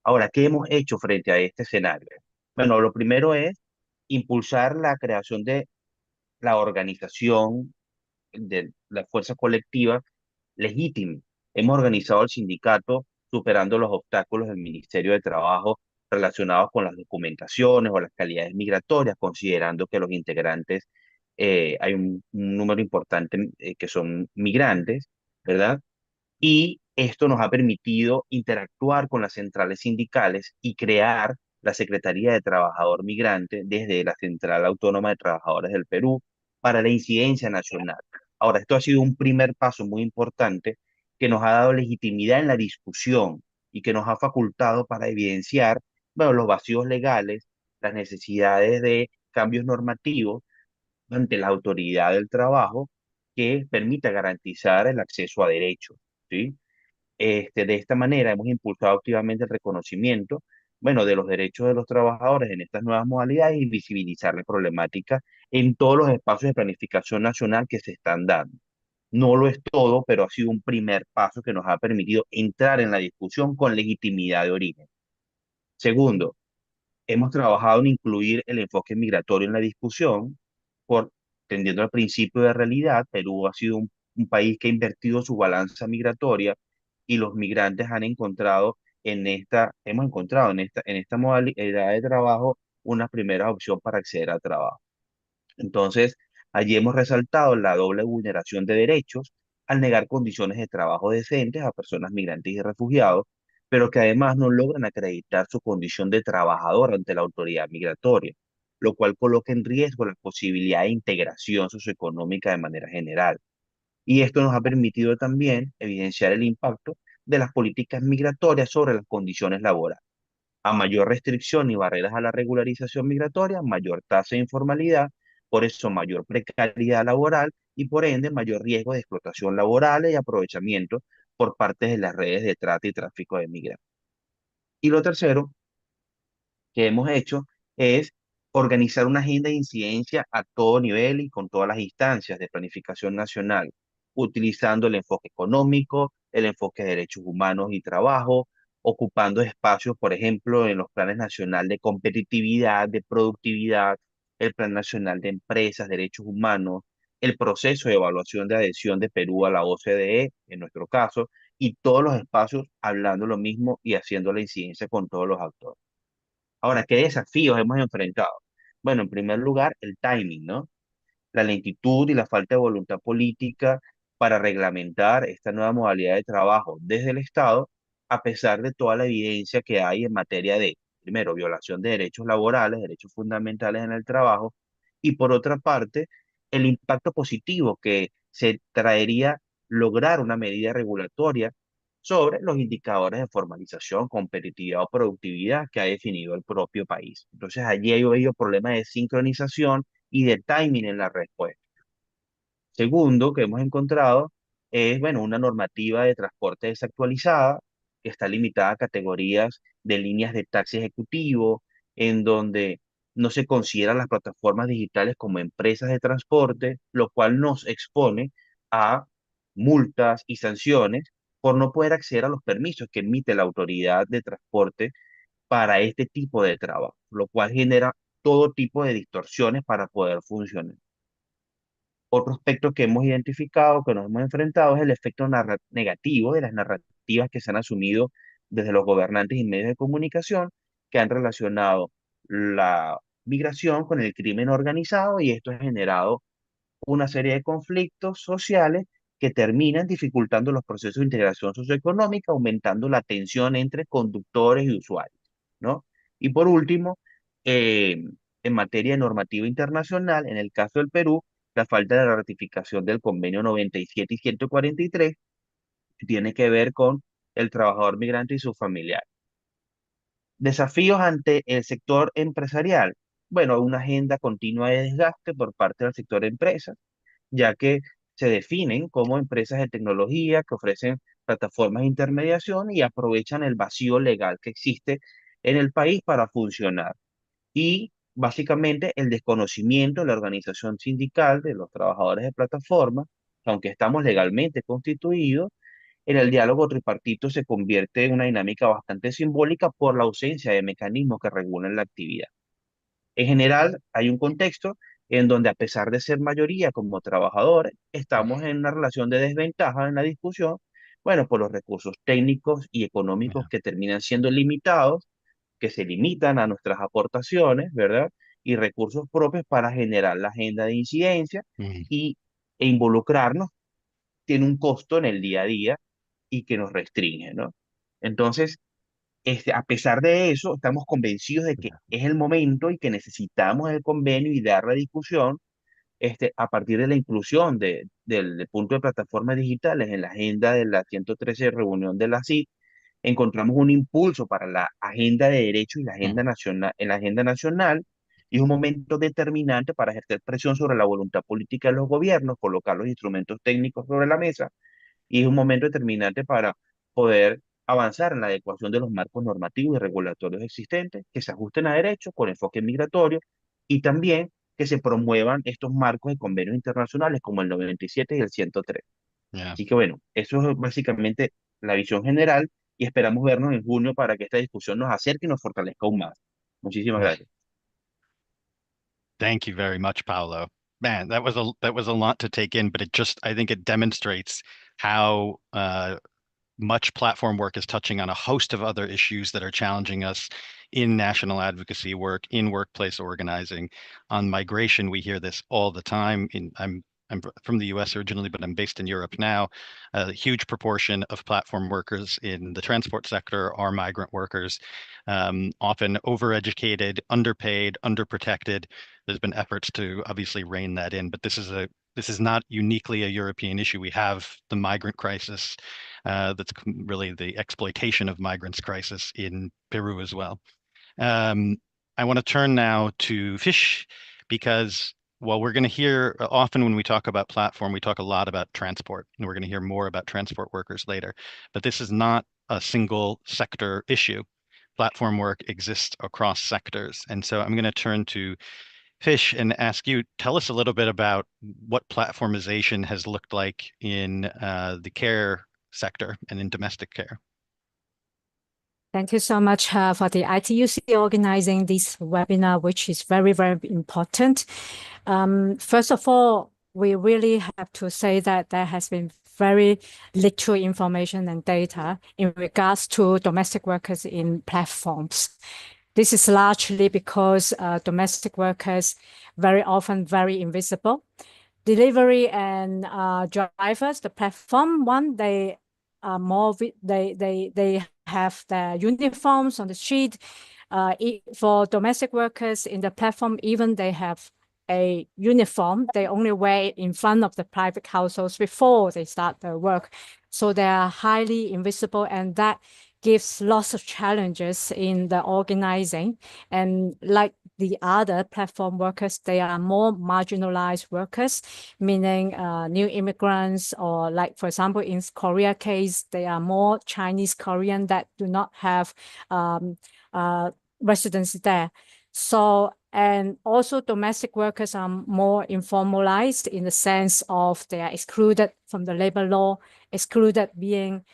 Ahora, ¿qué hemos hecho frente a este escenario? Bueno, lo primero es impulsar la creación de la organización de la fuerza colectiva legítima. Hemos organizado el sindicato superando los obstáculos del Ministerio de Trabajo relacionados con las documentaciones o las calidades migratorias, considerando que los integrantes, hay un número importante que son migrantes, ¿verdad? Y esto nos ha permitido interactuar con las centrales sindicales y crear la Secretaría de Trabajador Migrante desde la Central Autónoma de Trabajadores del Perú para la incidencia nacional. Ahora, esto ha sido un primer paso muy importante que nos ha dado legitimidad en la discusión y que nos ha facultado para evidenciar, bueno, los vacíos legales, las necesidades de cambios normativos ante la autoridad del trabajo que permita garantizar el acceso a derechos, ¿sí? De esta manera hemos impulsado activamente el reconocimiento, bueno, de los derechos de los trabajadores en estas nuevas modalidades y visibilizar la problemática en todos los espacios de planificación nacional que se están dando. No lo es todo, pero ha sido un primer paso que nos ha permitido entrar en la discusión con legitimidad de origen. Segundo, hemos trabajado en incluir el enfoque migratorio en la discusión, por tendiendo al principio de realidad. Perú ha sido un país que ha invertido su balanza migratoria y los migrantes hemos encontrado en esta modalidad de trabajo una primera opción para acceder al trabajo. Entonces, allí hemos resaltado la doble vulneración de derechos al negar condiciones de trabajo decentes a personas migrantes y refugiados, pero que además no logran acreditar su condición de trabajador ante la autoridad migratoria, lo cual coloca en riesgo la posibilidad de integración socioeconómica de manera general. Y esto nos ha permitido también evidenciar el impacto de las políticas migratorias sobre las condiciones laborales. A mayor restricción y barreras a la regularización migratoria, mayor tasa de informalidad, por eso mayor precariedad laboral y por ende mayor riesgo de explotación laboral y aprovechamiento por parte de las redes de trata y tráfico de migrantes. Y lo tercero que hemos hecho es organizar una agenda de incidencia a todo nivel y con todas las instancias de planificación nacional, utilizando el enfoque económico, el enfoque de derechos humanos y trabajo, ocupando espacios, por ejemplo, en los planes nacional de competitividad, de productividad, el Plan Nacional de Empresas, Derechos Humanos, el proceso de evaluación de adhesión de Perú a la OCDE, en nuestro caso, y todos los espacios hablando lo mismo y haciendo la incidencia con todos los actores. Ahora, ¿qué desafíos hemos enfrentado? Bueno, en primer lugar, el timing, ¿no? La lentitud y la falta de voluntad política para reglamentar esta nueva modalidad de trabajo desde el Estado, a pesar de toda la evidencia que hay en materia de, primero, violación de derechos laborales, derechos fundamentales en el trabajo, y por otra parte, el impacto positivo que se traería lograr una medida regulatoria sobre los indicadores de formalización, competitividad o productividad que ha definido el propio país. Entonces, allí hay habido problemas de sincronización y de timing en la respuesta. Segundo, que hemos encontrado es, bueno, una normativa de transporte desactualizada que está limitada a categorías de líneas de taxi ejecutivo, en donde no se consideran las plataformas digitales como empresas de transporte, lo cual nos expone a multas y sanciones por no poder acceder a los permisos que emite la autoridad de transporte para este tipo de trabajo, lo cual genera todo tipo de distorsiones para poder funcionar. Otro aspecto que hemos identificado, que nos hemos enfrentado, es el efecto negativo de las narrativas que se han asumido desde los gobernantes y medios de comunicación, que han relacionado la migración con el crimen organizado, y esto ha generado una serie de conflictos sociales que terminan dificultando los procesos de integración socioeconómica, aumentando la tensión entre conductores y usuarios, ¿no? Y por último, eh, en materia de normativa internacional, en el caso del Perú, la falta de la ratificación del convenio 97 y 143 tiene que ver con el trabajador migrante y su familiar. Desafíos ante el sector empresarial. Bueno, una agenda continua de desgaste por parte del sector empresas, ya que se definen como empresas de tecnología que ofrecen plataformas de intermediación y aprovechan el vacío legal que existe en el país para funcionar. Y básicamente el desconocimiento de la organización sindical de los trabajadores de plataforma, aunque estamos legalmente constituidos, en el diálogo tripartito se convierte en una dinámica bastante simbólica por la ausencia de mecanismos que regulen la actividad. En general, hay un contexto en donde, a pesar de ser mayoría como trabajadores, estamos en una relación de desventaja en la discusión, bueno, por los recursos técnicos y económicos Yeah. que terminan siendo limitados, que se limitan a nuestras aportaciones, ¿verdad? Y recursos propios para generar la agenda de incidencia Mm. y, e involucrarnos tiene un costo en el día a día y que nos restringe, ¿no? Entonces, a pesar de eso, estamos convencidos de que Yeah. es el momento y que necesitamos el convenio y dar la discusión a partir de la inclusión del punto de plataformas digitales en la agenda de la 113 reunión de la CID. Encontramos un impulso para la agenda de derechos y la agenda Mm. nacional, en la agenda nacional, y es un momento determinante para ejercer presión sobre la voluntad política de los gobiernos, colocar los instrumentos técnicos sobre la mesa, y es un momento determinante para poder avanzar en la adecuación de los marcos normativos y regulatorios existentes que se ajusten a derechos con enfoque migratorio, y también que se promuevan estos marcos de convenios internacionales como el 97 y el 103. Yeah. Así que bueno, eso es básicamente la visión general y esperamos vernos en junio para que esta discusión nos acerque y nos fortalezca aún más. Muchísimas Yeah. gracias. Thank you very much, Paolo. Man, that was a lot to take in, but I think it demonstrates how much platform work is touching on a host of other issues that are challenging us in national advocacy work, in workplace organizing. On migration, we hear this all the time. I'm from the US originally, but I'm based in Europe now. A huge proportion of platform workers in the transport sector are migrant workers, often overeducated, underpaid, underprotected. There's been efforts to obviously rein that in, but this is not uniquely a European issue. We have the migrant crisis, that's really the exploitation of migrants crisis in Peru as well. Um, I want to turn now to fish because while we're going to hear often when we talk about platform, we talk a lot about transport, and we're going to hear more about transport workers later. But this is not a single sector issue. Platform work exists across sectors. And so I'm going to turn to Fish and ask you, tell us a little bit about what platformization has looked like in the care sector and in domestic care. Thank you so much for the ITUC organizing this webinar, which is very, very important. First of all, we really have to say that there has been very little information and data in regards to domestic workers in platforms. This is largely because domestic workers very often very invisible. Delivery and drivers, the platform one, they are more, they have their uniforms on the street. For domestic workers in the platform, even they have a uniform, they only wear it in front of the private households before they start their work. So they are highly invisible, and that gives lots of challenges in the organizing. And like the other platform workers, they are more marginalized workers, meaning new immigrants, or like, for example, in Korea case, they are more Chinese Korean that do not have residence there. So, and also domestic workers are more informalized in the sense of they are excluded from the labor law, excluded being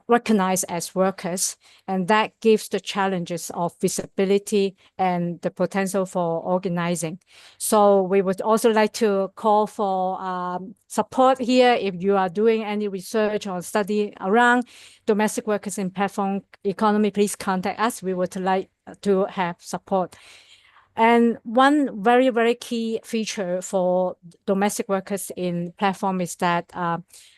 recognized as workers, and that gives the challenges of visibility and the potential for organizing. So we would also like to call for support here. If you are doing any research or study around domestic workers in platform economy, please contact us. We would like to have support. And one very, very key feature for domestic workers in platform is that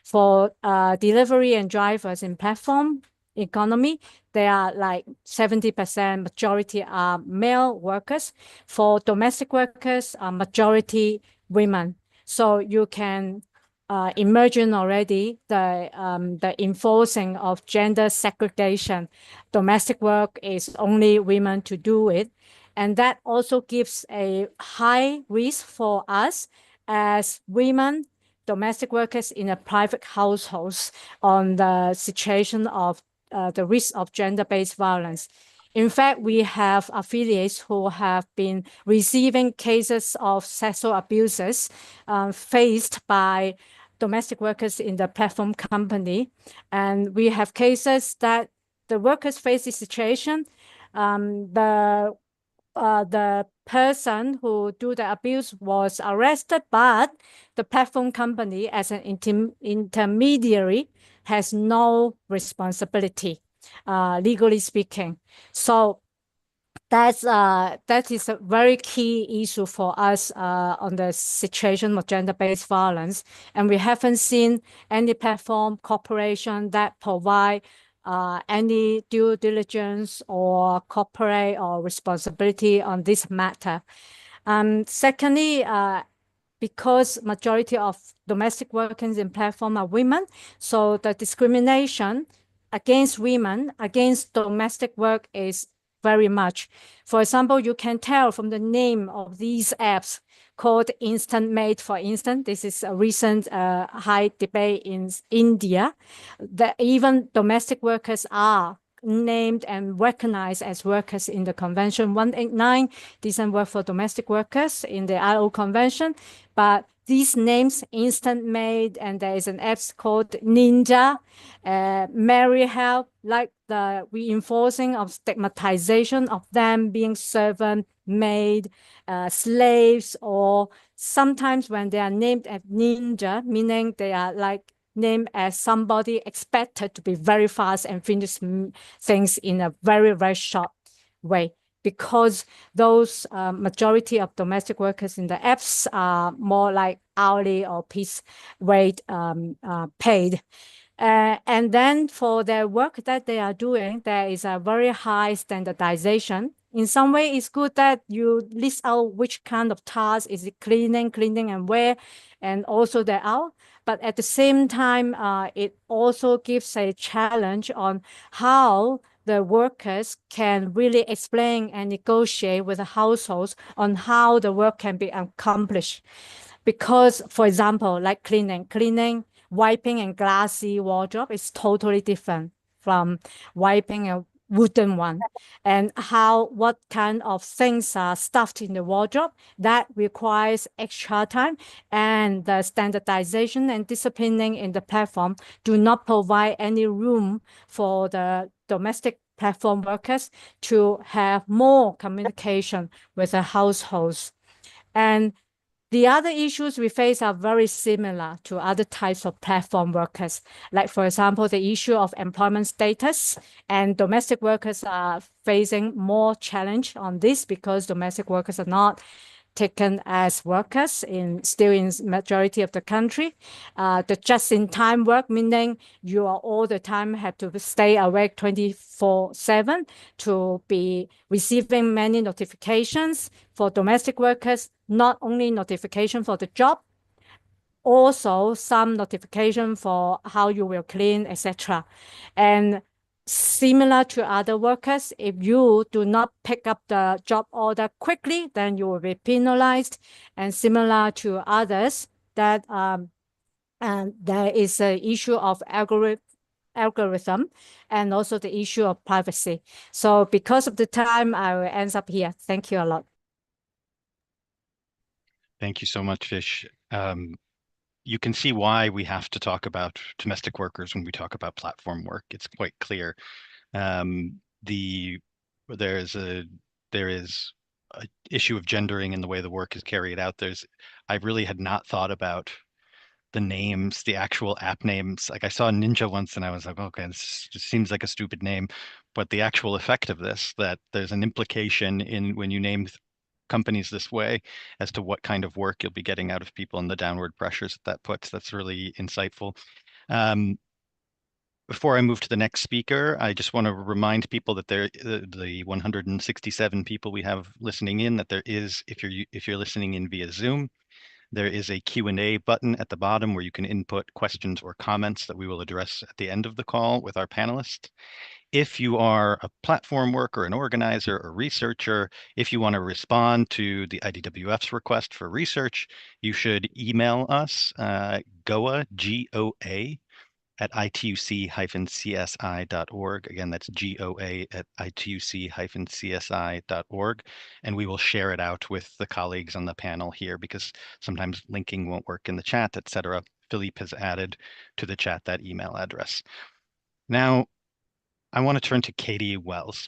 for delivery and drivers in platform economy, they are like 70% majority are male workers. For domestic workers, majority women. So you can imagine already the enforcing of gender segregation. Domestic work is only women to do it. And that also gives a high risk for us as women, domestic workers in a private households on the situation of the risk of gender-based violence. In fact, we have affiliates who have been receiving cases of sexual abuses faced by domestic workers in the platform company. And we have cases that the workers face this situation. The person who do the abuse was arrested, but the platform company as an intermediary has no responsibility, legally speaking. So that is a very key issue for us on the situation of gender-based violence. And we haven't seen any platform corporation that provide any due diligence or corporate or responsibility on this matter. Secondly, because majority of domestic workers in platform are women, so the discrimination against women, against domestic work is very much. For example, you can tell from the name of these apps called Instant Mate, for instance. This is a recent high debate in India, that even domestic workers are named and recognized as workers in the Convention 189, decent work for domestic workers in the ILO Convention. But these names, Instant Mate, and there is an app called Ninja, Marry Help, like the reinforcing of stigmatization of them being servant, maid, slaves, or sometimes when they are named as ninja, meaning they are like named as somebody expected to be very fast and finish things in a very, very short way, because those majority of domestic workers in the apps are more like hourly or piece rate paid. And then for their work that they are doing, there is a very high standardization. In some way, it's good that you list out which kind of task is it cleaning and where, and also the hour. But at the same time, it also gives a challenge on how the workers can really explain and negotiate with the households on how the work can be accomplished. Because, for example, like cleaning, wiping and glassy wardrobe is totally different from wiping a wooden one. And what kind of things are stuffed in the wardrobe, that requires extra time, and the standardization and disciplining in the platform do not provide any room for the domestic platform workers to have more communication with the households. And the other issues we face are very similar to other types of platform workers. Like, for example, the issue of employment status, and domestic workers are facing more challenge on this because domestic workers are not taken as workers still in majority of the country. The just-in-time work, meaning you are all the time have to stay awake 24/7 to be receiving many notifications. For domestic workers, not only notification for the job, also some notification for how you will clean, etc. And similar to other workers, if you do not pick up the job order quickly, then you will be penalized. And similar to others, that and there is an issue of algorithm, and also the issue of privacy. So because of the time, I will end up here. Thank you a lot. Thank you so much, Fish. You can see why we have to talk about domestic workers when we talk about platform work. It's quite clear. There is a issue of gendering in the way the work is carried out. I really had not thought about the names, the actual app names. Like, I saw Ninja once and I was like, okay, this just seems like a stupid name. But the actual effect of this, that there's an implication in when you name companies this way as to what kind of work you'll be getting out of people and the downward pressures that puts. That's really insightful. Before I move to the next speaker, I just want to remind people that the 167 people we have listening in, that there is, if you're listening in via Zoom, there is a Q&A button at the bottom where you can input questions or comments that we will address at the end of the call with our panelists. If you are a platform worker, an organizer, or researcher, if you want to respond to the IDWF's request for research, you should email us, GOA, G-O-A, at ituc-csi.org. Again, that's GOA at ituc-csi.org. And we will share it out with the colleagues on the panel here, because sometimes linking won't work in the chat, etc. Philippe has added to the chat that email address. Now, I want to turn to Katie Wells,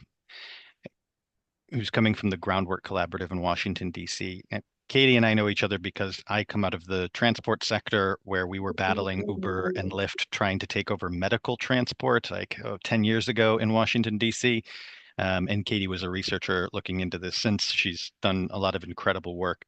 who's coming from the Groundwork Collaborative in Washington, D.C. And Katie and I know each other because I come out of the transport sector where we were battling Uber and Lyft trying to take over medical transport 10 years ago in Washington, D.C. And Katie was a researcher looking into this since. She's done a lot of incredible work.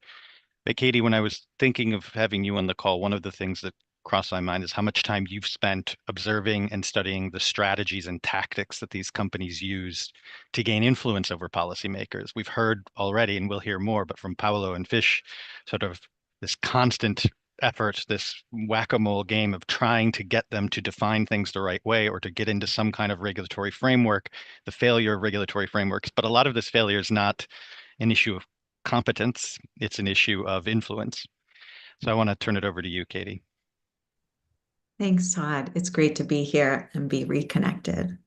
But Katie, when I was thinking of having you on the call, one of the things that crossed my mind is how much time you've spent observing and studying the strategies and tactics that these companies use to gain influence over policymakers. We've heard already, and we'll hear more, but from Paolo and Fish, sort of this constant effort, this whack-a-mole game of trying to get them to define things the right way or to get into some kind of regulatory framework, the failure of regulatory frameworks. But a lot of this failure is not an issue of competence, it's an issue of influence. So I want to turn it over to you, Katie. Thanks, Todd. It's great to be here and be reconnected.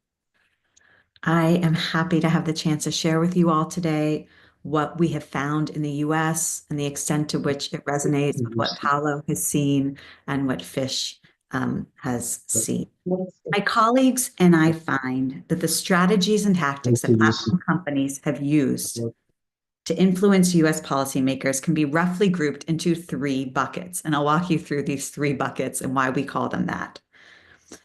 I am happy to have the chance to share with you all today what we have found in the US and the extent to which it resonates with what Paolo has seen and what Fish has seen. My colleagues and I find that the strategies and tactics that platform companies have used to influence US policymakers can be roughly grouped into 3 buckets. And I'll walk you through these 3 buckets and why we call them that.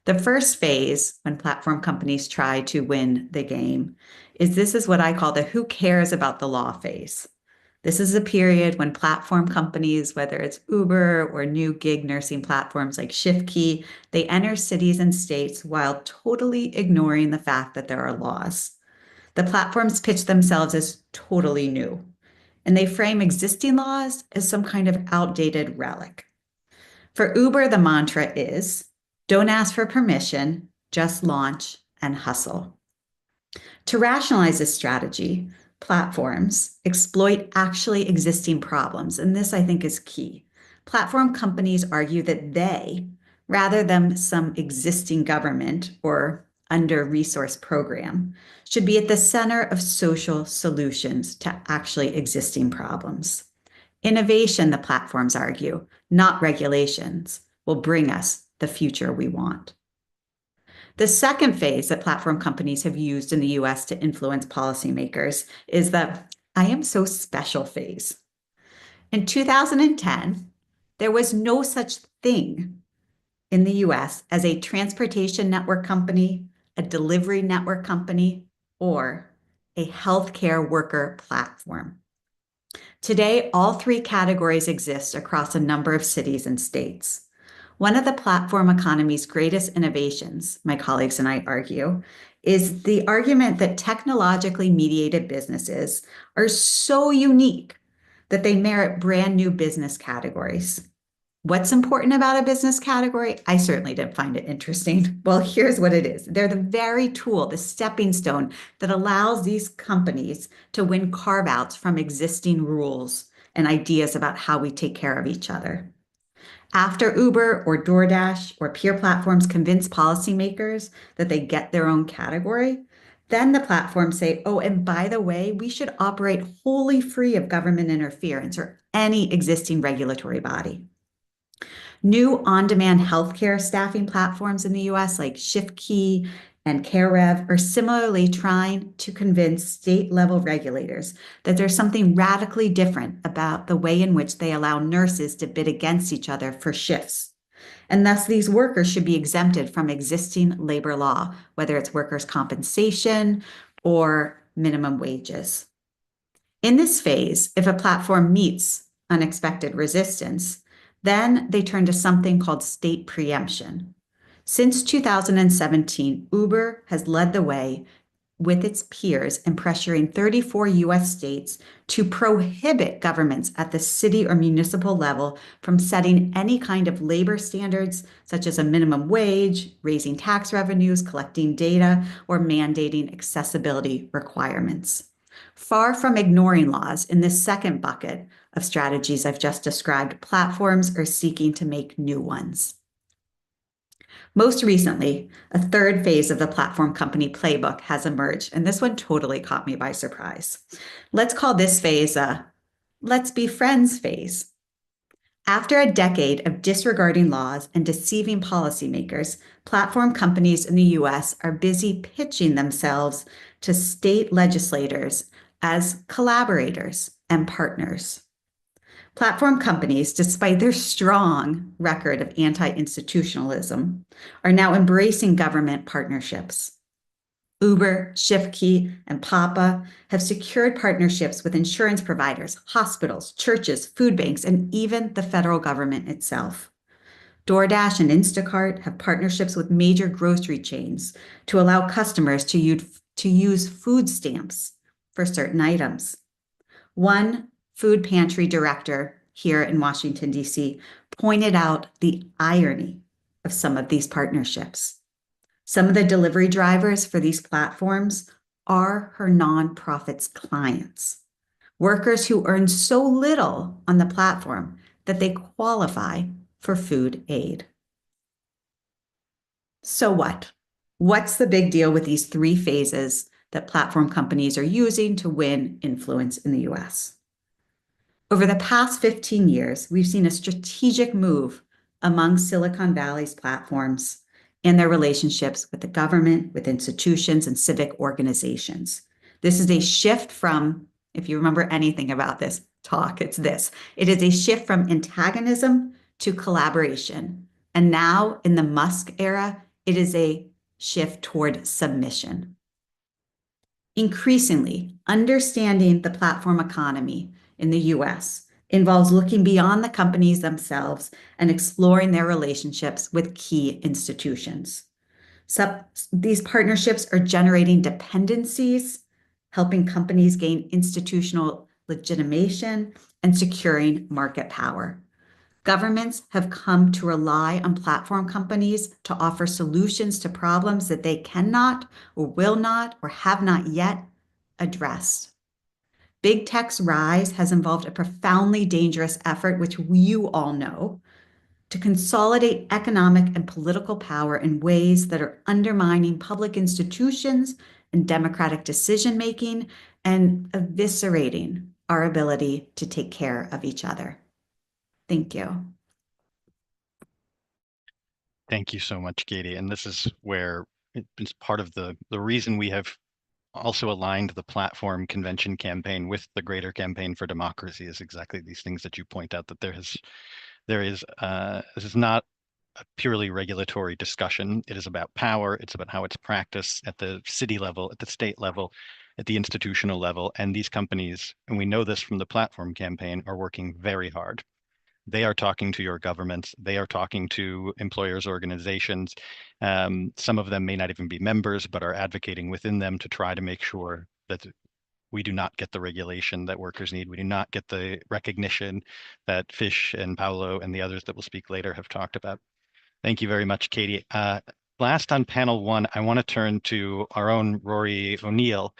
The first phase, when platform companies try to win the game, is what I call the who cares about the law phase. This is a period when platform companies, whether it's Uber or new gig nursing platforms like ShiftKey, they enter cities and states while totally ignoring the fact that there are laws. The platforms pitch themselves as totally new, and they frame existing laws as some kind of outdated relic. For Uber, the mantra is, don't ask for permission, just launch and hustle. To rationalize this strategy, platforms exploit actually existing problems, and this I think is key. Platform companies argue that they, rather than some existing government or under-resourced program, should be at the center of social solutions to actually existing problems. Innovation, the platforms argue, not regulations, will bring us the future we want. The second phase that platform companies have used in the US to influence policymakers is the I am so special phase. In 2010, there was no such thing in the US as a transportation network company, a delivery network company, or a healthcare worker platform. Today, all 3 categories exist across a number of cities and states. One of the platform economy's greatest innovations, my colleagues and I argue, is the argument that technologically mediated businesses are so unique that they merit brand new business categories. What's important about a business category? I certainly didn't find it interesting. Well, here's what it is. They're the very tool, the stepping stone that allows these companies to win carve-outs from existing rules and ideas about how we take care of each other. After Uber or DoorDash or peer platforms convince policymakers that they get their own category, then the platforms say, oh, and by the way, we should operate wholly free of government interference or any existing regulatory body. New on-demand healthcare staffing platforms in the US like ShiftKey and CareRev are similarly trying to convince state-level regulators that there's something radically different about the way in which they allow nurses to bid against each other for shifts. And thus these workers should be exempted from existing labor law, whether it's workers' compensation or minimum wages. In this phase, if a platform meets unexpected resistance, then they turn to something called state preemption. Since 2017, Uber has led the way with its peers in pressuring 34 US states to prohibit governments at the city or municipal level from setting any kind of labor standards, such as a minimum wage, raising tax revenues, collecting data, or mandating accessibility requirements. Far from ignoring laws in this second bucket of strategies I've just described, platforms are seeking to make new ones. Most recently, a third phase of the platform company playbook has emerged, and this one totally caught me by surprise. Let's call this phase a let's be friends phase. After a decade of disregarding laws and deceiving policymakers, platform companies in the US are busy pitching themselves to state legislators as collaborators and partners. Platform companies, despite their strong record of anti-institutionalism, are now embracing government partnerships. Uber, ShiftKey, and Papa have secured partnerships with insurance providers, hospitals, churches, food banks, and even the federal government itself. DoorDash and Instacart have partnerships with major grocery chains to allow customers to use food stamps for certain items. One food pantry director here in Washington, D.C., pointed out the irony of some of these partnerships. Some of the delivery drivers for these platforms are her nonprofit's clients, workers who earn so little on the platform that they qualify for food aid. So what? What's the big deal with these three phases that platform companies are using to win influence in the US? Over the past 15 years, we've seen a strategic move among Silicon Valley's platforms and their relationships with the government, with institutions, and civic organizations. This is a shift from, if you remember anything about this talk, it's this. It is a shift from antagonism to collaboration. And now in the Musk era, it is a shift toward submission. Increasingly, understanding the platform economy in the US involves looking beyond the companies themselves and exploring their relationships with key institutions. So these partnerships are generating dependencies, helping companies gain institutional legitimation, and securing market power. Governments have come to rely on platform companies to offer solutions to problems that they cannot or will not or have not yet addressed. Big tech's rise has involved a profoundly dangerous effort, which you all know, to consolidate economic and political power in ways that are undermining public institutions and democratic decision-making and eviscerating our ability to take care of each other. Thank you. Thank you so much, Katie. And this is where it's part of the reason we have also aligned the platform convention campaign with the greater campaign for democracy is exactly these things that you point out, that this is not a purely regulatory discussion. It is about power. It's about how it's practiced at the city level, at the state level, at the institutional level. And these companies, and we know this from the platform campaign, are working very hard. They are talking to your governments. They are talking to employers' organizations. Some of them may not even be members, but are advocating within them to try to make sure that we do not get the regulation that workers need. We do not get the recognition that Fish and Paolo and the others that will speak later have talked about. Thank you very much, Katie. Last on panel one, I want to turn to our own Rory O'Neill,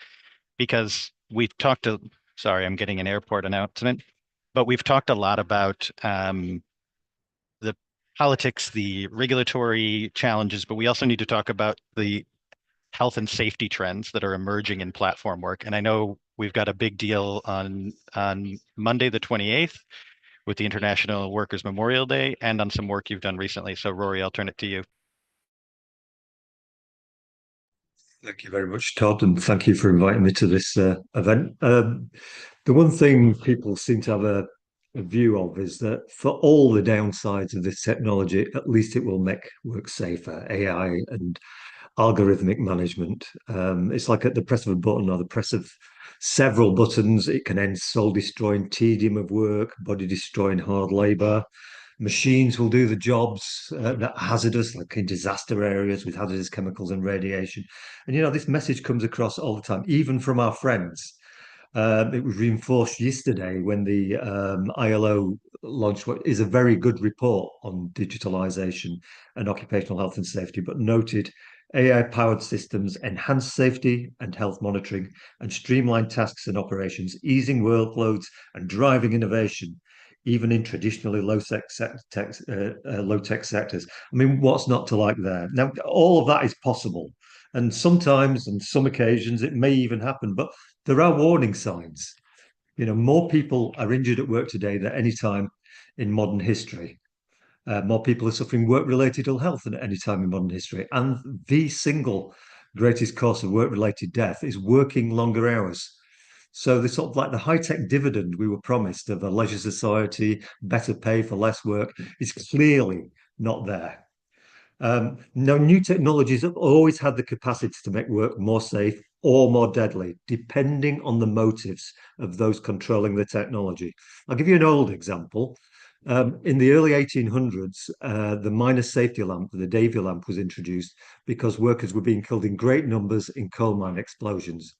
because we've talked to, sorry, I'm getting an airport announcement. But we've talked a lot about the politics, the regulatory challenges, but we also need to talk about the health and safety trends that are emerging in platform work. And I know we've got a big deal on Monday, the 28th, with the International Workers' Memorial Day, and on some work you've done recently. So Rory, I'll turn it to you. Thank you very much, Todd, and thank you for inviting me to this event. The one thing people seem to have a view of is that for all the downsides of this technology, at least it will make work safer, AI and algorithmic management. It's like at the press of a button or the press of several buttons, it can end soul-destroying tedium of work, body-destroying hard labor. Machines will do the jobs that are hazardous, like in disaster areas with hazardous chemicals and radiation. And, you know, this message comes across all the time, even from our friends. It was reinforced yesterday when the ILO launched what is a very good report on digitalization and occupational health and safety, but noted AI-powered systems enhance safety and health monitoring and streamline tasks and operations, easing workloads and driving innovation, even in traditionally low-tech sectors. I mean, what's not to like there? Now, all of that is possible. And sometimes, on some occasions, it may even happen, but there are warning signs. You know, more people are injured at work today than any time in modern history. More people are suffering work-related ill health than at any time in modern history. And the single greatest cause of work-related death is working longer hours. So the sort of like the high-tech dividend we were promised of a leisure society, better pay for less work, is clearly not there. Now, new technologies have always had the capacity to make work more safe or more deadly, depending on the motives of those controlling the technology. I'll give you an old example. In the early 1800s, the miner safety lamp, the Davy lamp, was introduced because workers were being killed in great numbers in coal mine explosions.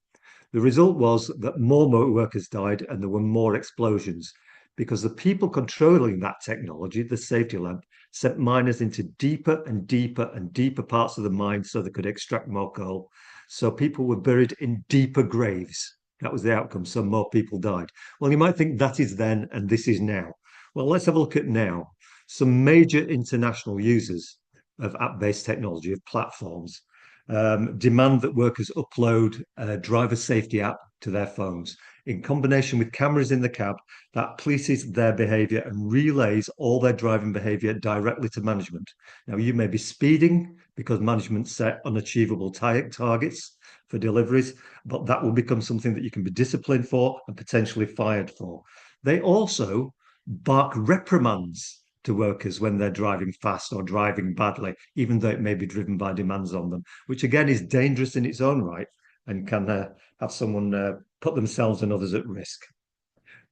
The result was that more workers died and there were more explosions because the people controlling that technology, the safety lamp, sent miners into deeper and deeper and deeper parts of the mine so they could extract more coal. So people were buried in deeper graves. That was the outcome. So more people died. Well, you might think that is then and this is now. Well, let's have a look at now. Some major international users of app-based technology, of platforms, demand that workers upload a driver safety app to their phones. In combination with cameras in the cab, that polices their behavior and relays all their driving behavior directly to management. Now, you may be speeding because management set unachievable targets for deliveries, but that will become something that you can be disciplined for and potentially fired for. They also bark reprimands to workers when they're driving fast or driving badly, even though it may be driven by demands on them, which again is dangerous in its own right and can have someone put themselves and others at risk.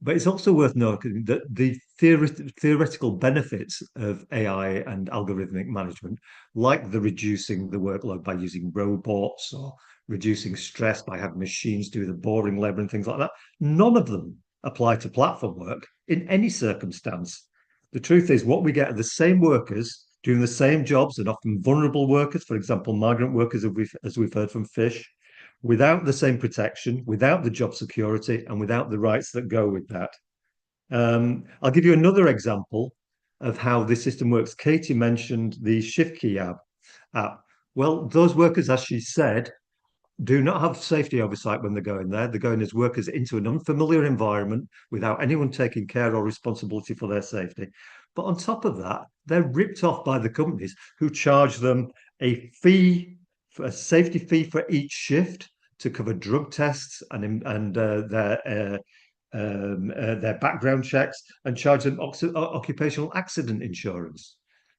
But it's also worth noting that the theoretical benefits of AI and algorithmic management, like the reducing the workload by using robots or reducing stress by having machines do the boring labor and things like that, none of them apply to platform work in any circumstance. The truth is, what we get are the same workers doing the same jobs, and often vulnerable workers, for example, migrant workers, as we've heard from Fish, without the same protection, without the job security, and without the rights that go with that. I'll give you another example of how this system works. Katie mentioned the ShiftKey app. Well, those workers, as she said, do not have safety oversight when they're going there. They're going as workers into an unfamiliar environment without anyone taking care or responsibility for their safety. But on top of that, they're ripped off by the companies who charge them a fee, a safety fee for each shift to cover drug tests and their background checks, and charge them occupational accident insurance.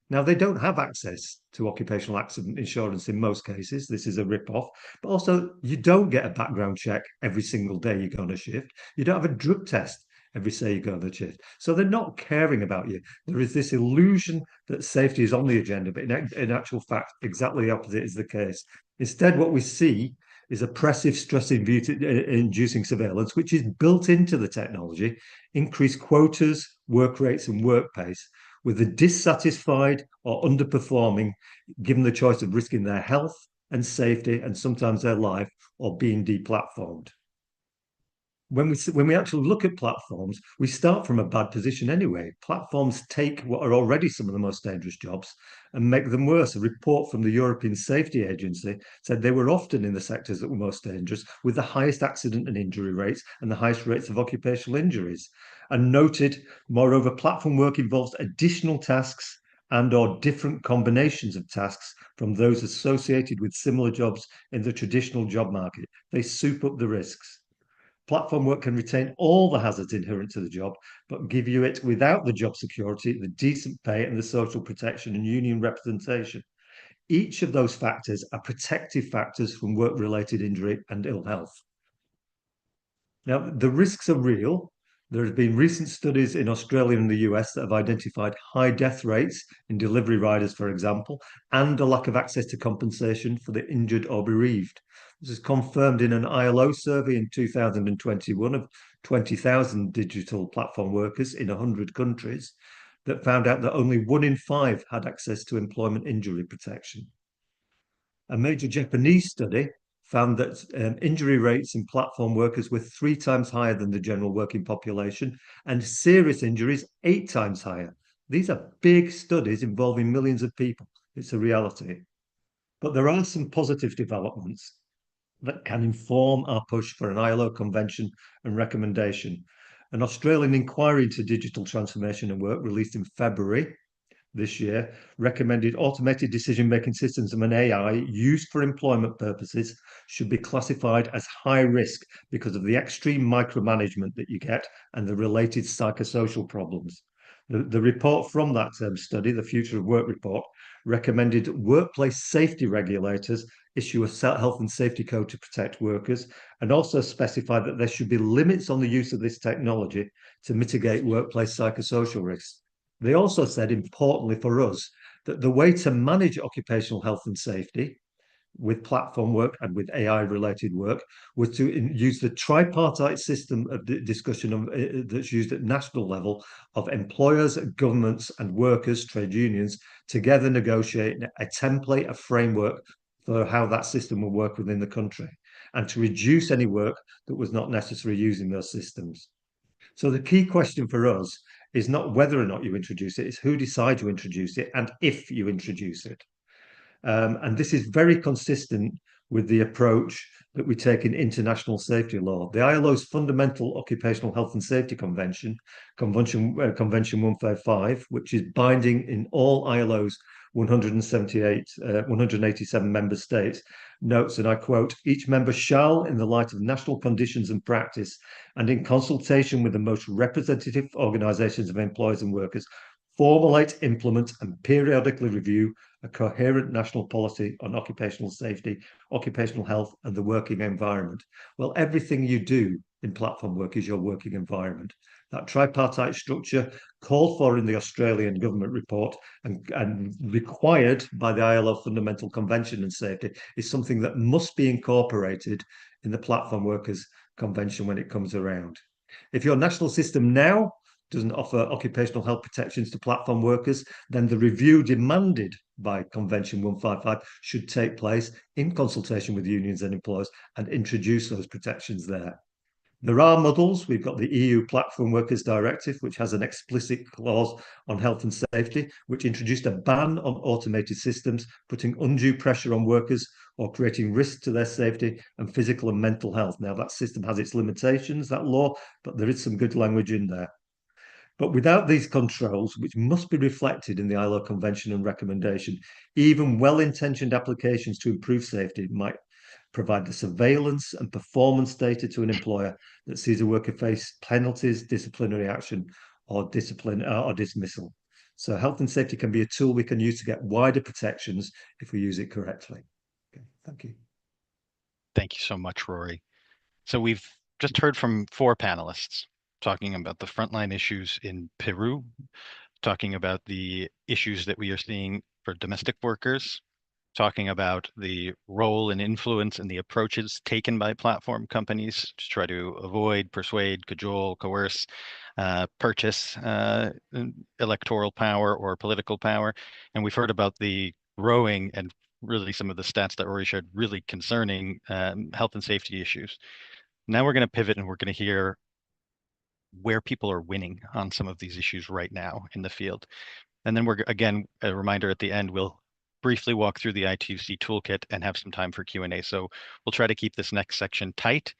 Now, they don't have access to occupational accident insurance in most cases. This is a rip-off. But also, you don't get a background check every single day you go on a shift. You don't have a drug test every day you go on a shift. So they're not caring about you. There is this illusion that safety is on the agenda, but in actual fact, exactly the opposite is the case. Instead, what we see is oppressive, stress-inducing surveillance, which is built into the technology, increased quotas, work rates, and work pace, with the dissatisfied or underperforming given the choice of risking their health and safety and sometimes their life or being deplatformed. When we actually look at platforms, we start from a bad position anyway. Platforms take what are already some of the most dangerous jobs and make them worse. A report from the European Safety Agency said they were often in the sectors that were most dangerous, with the highest accident and injury rates and the highest rates of occupational injuries. And noted, moreover, platform work involves additional tasks and or different combinations of tasks from those associated with similar jobs in the traditional job market. They soup up the risks. Platform work can retain all the hazards inherent to the job, but give you it without the job security, the decent pay, and the social protection and union representation. Each of those factors are protective factors from work-related injury and ill health. Now, the risks are real. There have been recent studies in Australia and the US that have identified high death rates in delivery riders, for example, and a lack of access to compensation for the injured or bereaved. This is confirmed in an ILO survey in 2021 of 20,000 digital platform workers in 100 countries that found out that only 1 in 5 had access to employment injury protection. A major Japanese study found that injury rates in platform workers were 3 times higher than the general working population, and serious injuries 8 times higher. These are big studies involving millions of people. It's a reality. But there are some positive developments that can inform our push for an ILO convention and recommendation. An Australian inquiry into digital transformation and work released in February this year recommended automated decision-making systems and AI used for employment purposes should be classified as high risk because of the extreme micromanagement that you get and the related psychosocial problems. The report from that study, the Future of Work report, recommended workplace safety regulators issue a health and safety code to protect workers, and also specified that there should be limits on the use of this technology to mitigate workplace psychosocial risks. They also said, importantly for us, that the way to manage occupational health and safety with platform work and with AI-related work was to use the tripartite system of discussion that's used at national level of employers, governments, and workers, trade unions, together negotiate a template, a framework for how that system will work within the country, and to reduce any work that was not necessary using those systems. So the key question for us is not whether or not you introduce it, it's who decides to introduce it and if you introduce it. And this is very consistent with the approach that we take in international safety law. The ILO's Fundamental Occupational Health and Safety Convention, Convention 155, which is binding in all ILO's 187 member states, notes, and I quote, each member shall, in the light of national conditions and practice, and in consultation with the most representative organizations of employers and workers, formulate, implement, and periodically review a coherent national policy on occupational safety, occupational health, and the working environment. Well, everything you do in platform work is your working environment. That tripartite structure called for in the Australian government report and required by the ILO Fundamental Convention on Safety is something that must be incorporated in the Platform Workers Convention when it comes around. If your national system now doesn't offer occupational health protections to platform workers, then the review demanded by Convention 155 should take place in consultation with unions and employers and introduce those protections there. There are models. We've got the EU Platform Workers Directive, which has an explicit clause on health and safety, which introduced a ban on automated systems, putting undue pressure on workers or creating risk to their safety and physical and mental health. Now, that system has its limitations, that law, but there is some good language in there. But without these controls, which must be reflected in the ILO Convention and recommendation, even well-intentioned applications to improve safety might provide the surveillance and performance data to an employer that sees a worker face penalties, disciplinary action, or dismissal. So health and safety can be a tool we can use to get wider protections if we use it correctly. Okay, thank you. Thank you so much, Rory. So we've just heard from 4 panelists talking about the frontline issues in Peru, talking about the issues that we are seeing for domestic workers, talking about the role and influence and the approaches taken by platform companies to try to avoid, persuade, cajole, coerce, purchase electoral power or political power. And we've heard about the growing and really some of the stats that Rory shared, really concerning health and safety issues. Now we're going to pivot and we're going to hear where people are winning on some of these issues right now in the field. And then we're, again, a reminder at the end, we'll briefly walk through the I2C toolkit and have some time for Q&A. So we'll try to keep this next section tight.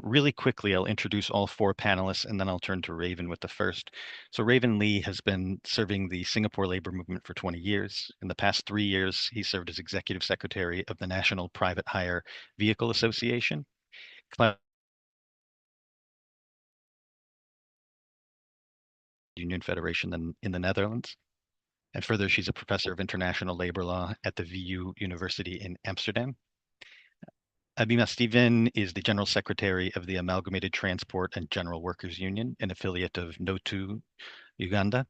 Really quickly, I'll introduce all 4 panelists and then I'll turn to Raven with the first. So Raven Lee has been serving the Singapore labor movement for 20 years. In the past 3 years, he served as executive secretary of the National Private Hire Vehicle Association. Union Federation in the Netherlands. And further, she's a professor of international labor law at the VU University in Amsterdam. Abima Steven is the general secretary of the Amalgamated Transport and General Workers Union, an affiliate of NOTU Uganda.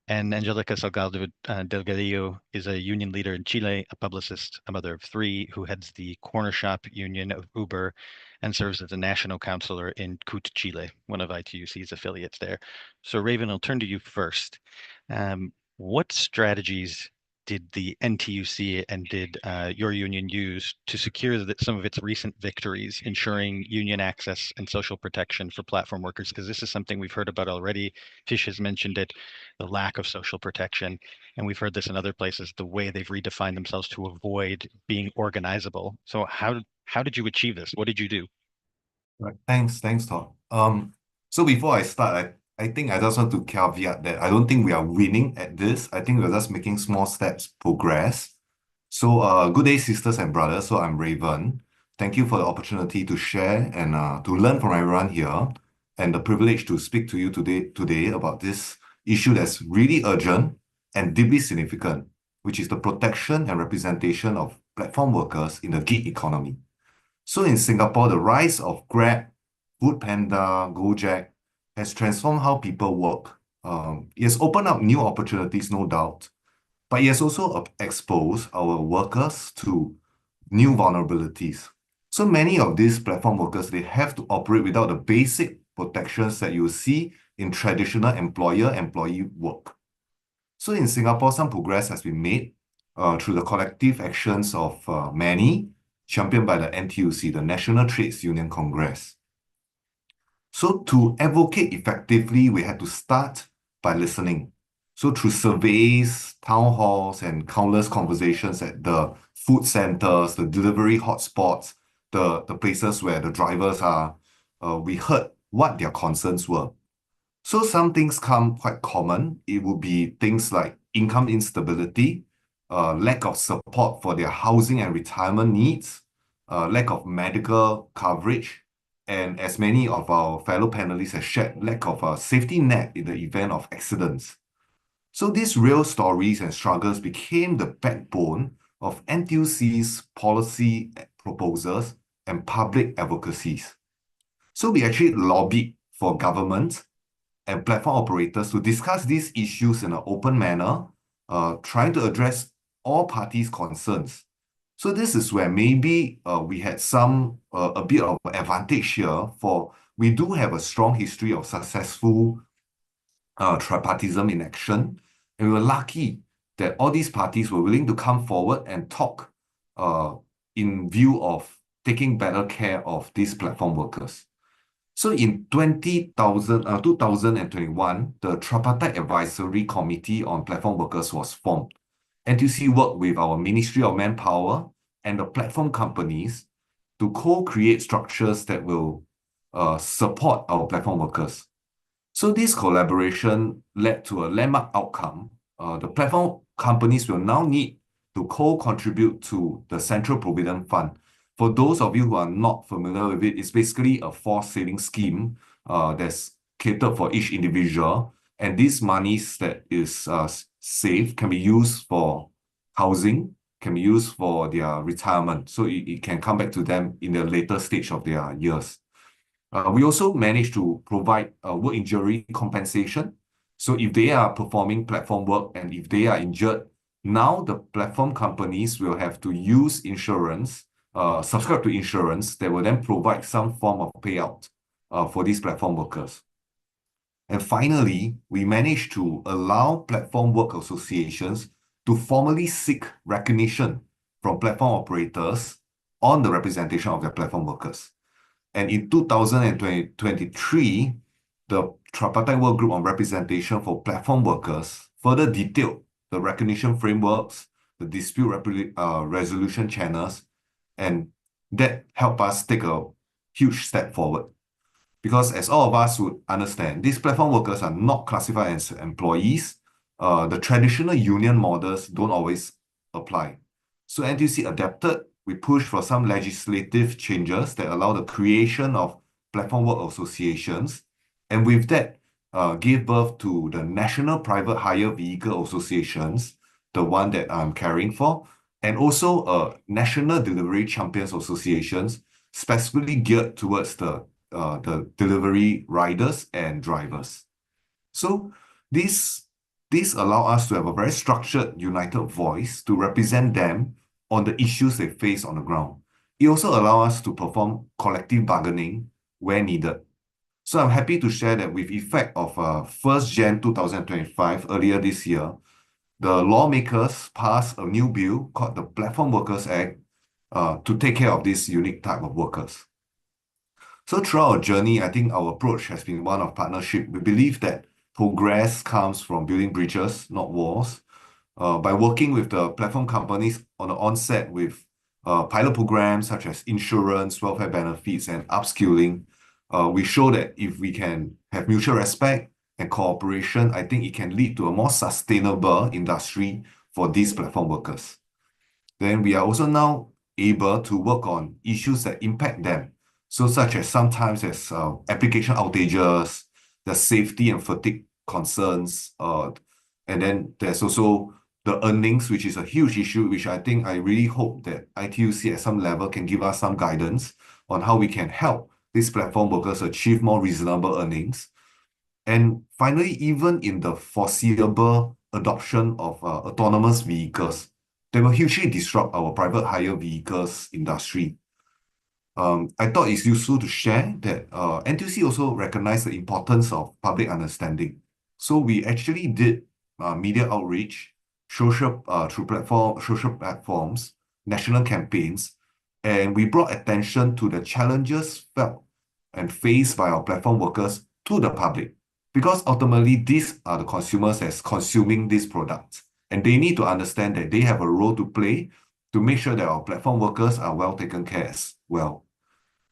And Angelica Salgado Delgadillo is a union leader in Chile, a publicist, a mother of 3, who heads the Corner Shop Union of Uber and serves as a national counselor in CUT Chile, one of I2C's affiliates there. So Raven, I'll turn to you first. What strategies did the NTUC and did your union use to secure some of its recent victories, ensuring union access and social protection for platform workers? Because this is something we've heard about already. Fish has mentioned it, the lack of social protection. And we've heard this in other places, the way they've redefined themselves to avoid being organizable. So how did you achieve this? What did you do? Right. Thanks, Todd. So before I start, I think I just want to caveat that I don't think we are winning at this. I think we're just making small steps progress. So good day, sisters and brothers. So I'm Raven. Thank you for the opportunity to share and to learn from everyone here, and the privilege to speak to you today about this issue that's really urgent and deeply significant, which is the protection and representation of platform workers in the gig economy. So in Singapore, the rise of Grab, Foodpanda, Gojek has transformed how people work. It has opened up new opportunities, no doubt, but it has also exposed our workers to new vulnerabilities. So many of these platform workers, they have to operate without the basic protections that you see in traditional employer-employee work. So in Singapore, some progress has been made through the collective actions of many, championed by the NTUC, the National Trades Union Congress. So to advocate effectively, we had to start by listening. So through surveys, town halls, and countless conversations at the food centers, the delivery hotspots, the places where the drivers are, we heard what their concerns were. So some things come quite common. It would be things like income instability, lack of support for their housing and retirement needs, lack of medical coverage, and as many of our fellow panelists have shared, lack of a safety net in the event of accidents. So these real stories and struggles became the backbone of NTUC's policy proposals and public advocacies. So we actually lobbied for government and platform operators to discuss these issues in an open manner, trying to address all parties' concerns. So this is where maybe we had a bit of advantage here, for we do have a strong history of successful tripartism in action, and we were lucky that all these parties were willing to come forward and talk in view of taking better care of these platform workers. So in 2021, the Tripartite Advisory Committee on Platform Workers was formed. NTUC worked with our Ministry of Manpower and the platform companies to co-create structures that will support our platform workers. So this collaboration led to a landmark outcome. The platform companies will now need to co-contribute to the Central Provident Fund. For those of you who are not familiar with it, it's basically a forced saving scheme that's catered for each individual. And these monies that is saved can be used for housing, can be used for their retirement. So it can come back to them in the later stage of their years. We also managed to provide work injury compensation. So if they are performing platform work and if they are injured, now the platform companies will have to use insurance, subscribe to insurance that will then provide some form of payout for these platform workers. And finally, we managed to allow platform work associations to formally seek recognition from platform operators on the representation of their platform workers. And in 2023, the Tripartite Work Group on Representation for Platform Workers further detailed the recognition frameworks, the dispute resolution channels, and that helped us take a huge step forward. Because as all of us would understand, these platform workers are not classified as employees. The traditional union models don't always apply. So NTUC adapted. We pushed for some legislative changes that allow the creation of platform work associations. And with that, gave birth to the National Private Hire Vehicle Associations, the one that I'm caring for, and also National Delivery Champions Associations, specifically geared towards the delivery riders and drivers. So these allow us to have a very structured, united voice to represent them on the issues they face on the ground. It also allows us to perform collective bargaining where needed. So I'm happy to share that with effect of 1st Jan 2025, earlier this year, the lawmakers passed a new bill called the Platform Workers Act to take care of this unique type of workers. So throughout our journey, I think our approach has been one of partnership. We believe that progress comes from building bridges, not walls. By working with the platform companies on the onset with pilot programs such as insurance, welfare benefits, and upskilling, We show that if we can have mutual respect and cooperation, I think it can lead to a more sustainable industry for these platform workers. Then we are also now able to work on issues that impact them. So such as sometimes as application outages, the safety and fatigue concerns, and then there's also the earnings, which is a huge issue, which I think I really hope that ITUC at some level can give us some guidance on how we can help these platform workers achieve more reasonable earnings. And finally, even in the foreseeable adoption of autonomous vehicles, they will hugely disrupt our private hire vehicles industry. I thought it's useful to share that NTUC also recognized the importance of public understanding. So we actually did media outreach, social platforms, national campaigns, and we brought attention to the challenges felt and faced by our platform workers to the public. Because ultimately, these are the consumers as consuming these products. And they need to understand that they have a role to play to make sure that our platform workers are well taken care as well.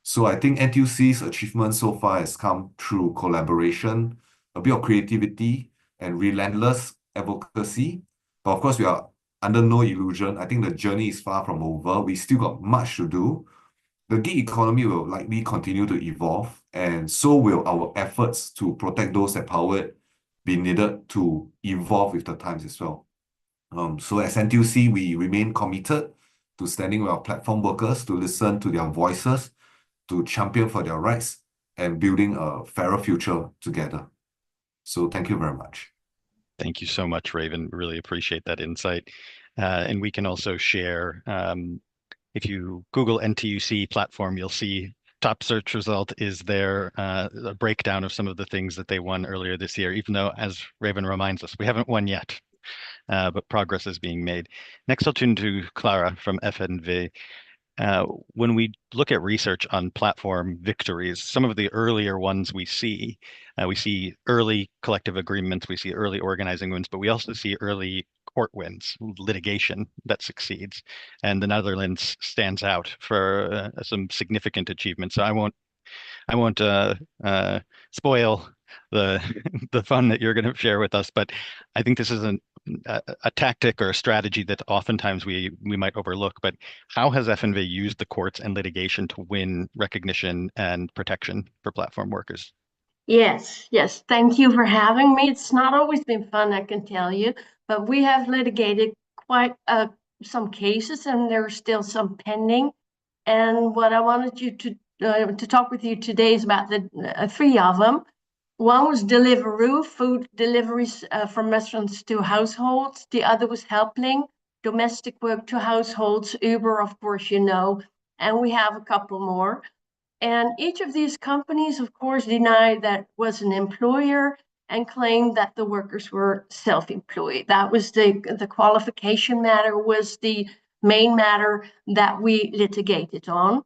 So I think NTUC's achievement so far has come through collaboration, a bit of creativity, and relentless advocacy. But of course, we are under no illusion. I think the journey is far from over. We still got much to do. The gig economy will likely continue to evolve, and so will our efforts to protect those that power it be needed to evolve with the times as well. So as NTUC, we remain committed to standing with our platform workers, to listen to their voices, to champion for their rights, and building a fairer future together. So thank you very much. Thank you so much, Raven. Really appreciate that insight. And we can also share, if you Google NTUC platform, you'll see top search result is their a breakdown of some of the things that they won earlier this year, even though, as Raven reminds us, we haven't won yet, but progress is being made. Next, I'll turn to Clara from FNV. When we look at research on platform victories, some of the earlier ones we see early collective agreements, we see early organizing wins, but we also see early court wins, litigation that succeeds. And the Netherlands stands out for some significant achievements. So I won't spoil the fun that you're going to share with us, but I think this is a tactic or a strategy that oftentimes we might overlook. But how has FNV used the courts and litigation to win recognition and protection for platform workers? Yes. Thank you for having me. It's not always been fun, I can tell you, but we have litigated quite some cases, and there are still some pending. And what I wanted you to talk with you today is about the three of them. One was Deliveroo, food deliveries from restaurants to households. The other was Helpling, domestic work to households. Uber, of course, you know, and we have a couple more. And each of these companies, of course, denied that was an employer and claimed that the workers were self-employed. That was the qualification matter was the main matter that we litigated on.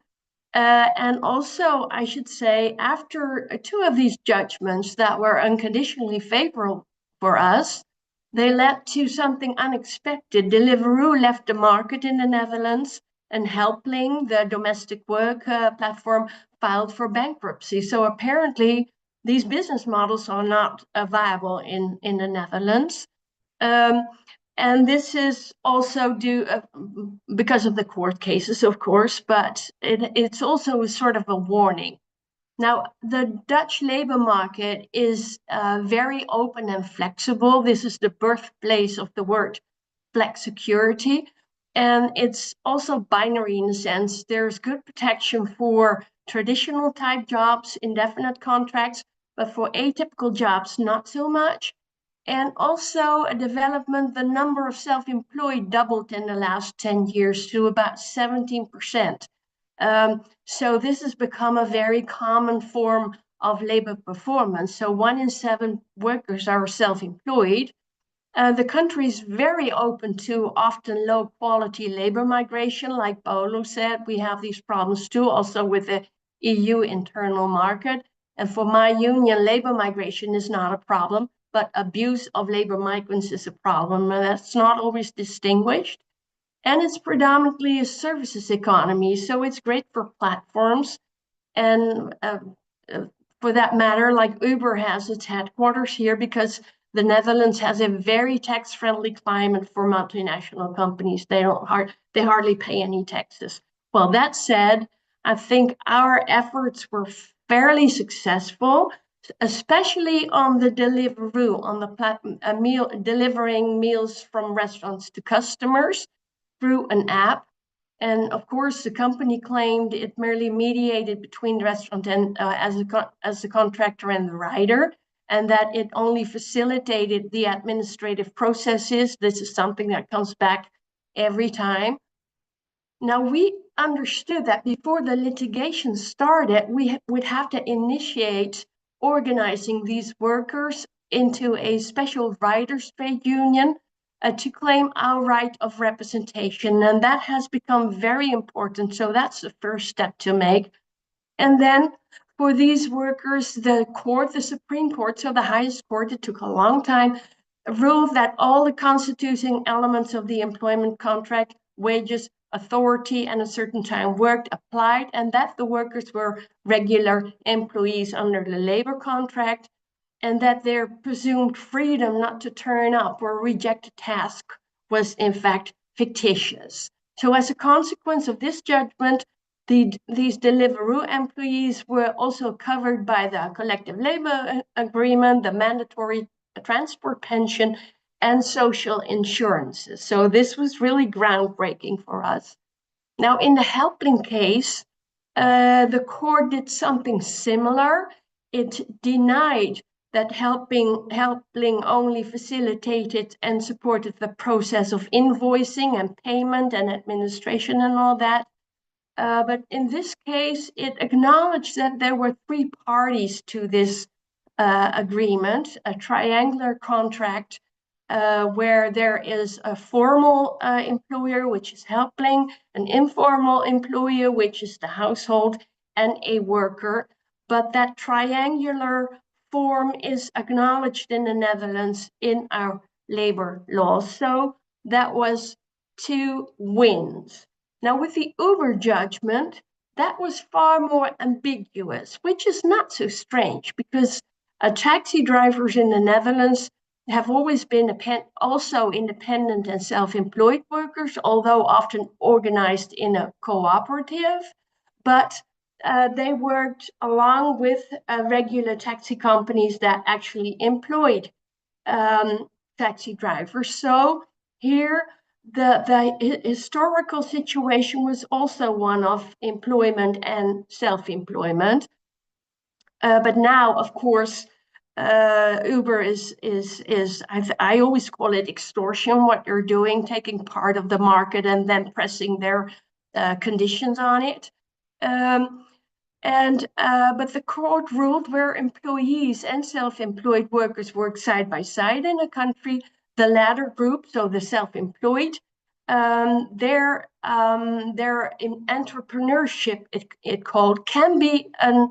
And also, I should say, after two of these judgments that were unconditionally favorable for us, they led to something unexpected. Deliveroo left the market in the Netherlands, and Helpling, the domestic work platform, filed for bankruptcy. So apparently, these business models are not viable in the Netherlands. And this is also due because of the court cases, of course, but it's also a sort of a warning. Now, the Dutch labor market is very open and flexible. This is the birthplace of the word flexicurity. And it's also binary in a sense. There's good protection for traditional type jobs, indefinite contracts, but for atypical jobs, not so much. And also a development, the number of self-employed doubled in the last 10 years to about 17%. So this has become a very common form of labor performance. So 1 in 7 workers are self-employed. The country is very open to often low quality labor migration. Like Paolo said, we have these problems too, also with the EU internal market. And for my union, labor migration is not a problem, but abuse of labor migrants is a problem, and that's not always distinguished. And it's predominantly a services economy, so it's great for platforms. And for that matter, like Uber has its headquarters here because the Netherlands has a very tax-friendly climate for multinational companies. They hardly pay any taxes. Well, that said, I think our efforts were fairly successful, especially on the Deliveroo, on the delivering meals from restaurants to customers through an app. And of course, the company claimed it merely mediated between the restaurant and as the contractor and the rider, and that it only facilitated the administrative processes. This is something that comes back every time. Now, we understood that before the litigation started, we would have to initiate organizing these workers into a special riders trade union to claim our right of representation. And that has become very important. So that's the first step to make. And then for these workers, the Supreme Court, so the highest court, it took a long time, ruled that all the constituting elements of the employment contract, wages, authority, and a certain time worked applied, and that the workers were regular employees under the labor contract, and that their presumed freedom not to turn up or reject a task was in fact fictitious. So as a consequence of this judgment, these Deliveroo employees were also covered by the collective labor agreement, the mandatory transport pension, and social insurances. So this was really groundbreaking for us. Now, in the Helpling case, the court did something similar. It denied that Helpling only facilitated and supported the process of invoicing and payment and administration and all that. But in this case, it acknowledged that there were three parties to this agreement, a triangular contract where there is a formal employer, which is Helpling, an informal employer, which is the household, and a worker. But that triangular form is acknowledged in the Netherlands in our labor laws. So that was 2 wins. Now, with the Uber judgment, that was far more ambiguous, which is not so strange because taxi drivers in the Netherlands have always been also independent and self-employed workers, although often organized in a cooperative. But they worked along with regular taxi companies that actually employed taxi drivers. So here, the historical situation was also one of employment and self-employment. But now, of course, Uber is I always call it extortion, what you're doing, taking part of the market and then pressing their conditions on it. But the court ruled where employees and self-employed workers work side by side in a country, the latter group, so the self-employed, their entrepreneurship, it called, can be an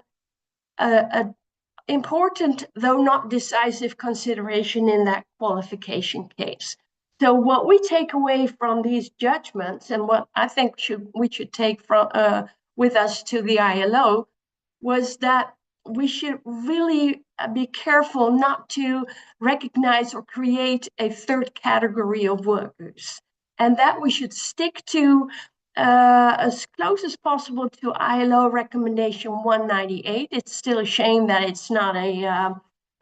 important, though not decisive, consideration in that qualification case. So what we take away from these judgments, and what I think we should take from with us to the ILO, was that we should really be careful not to recognize or create a third category of workers, and that we should stick to as close as possible to ILO recommendation 198. It's still a shame that it's not a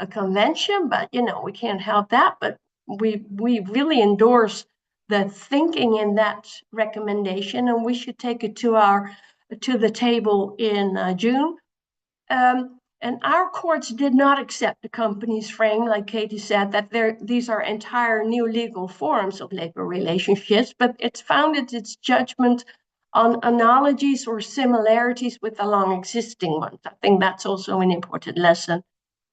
convention, but we can't help that. But we really endorse the thinking in that recommendation, and we should take it to the table in June. And our courts did not accept the company's frame, like Katie said, that these are entire new legal forms of labor relationships, but it's founded its judgment on analogies or similarities with the long existing ones. I think that's also an important lesson.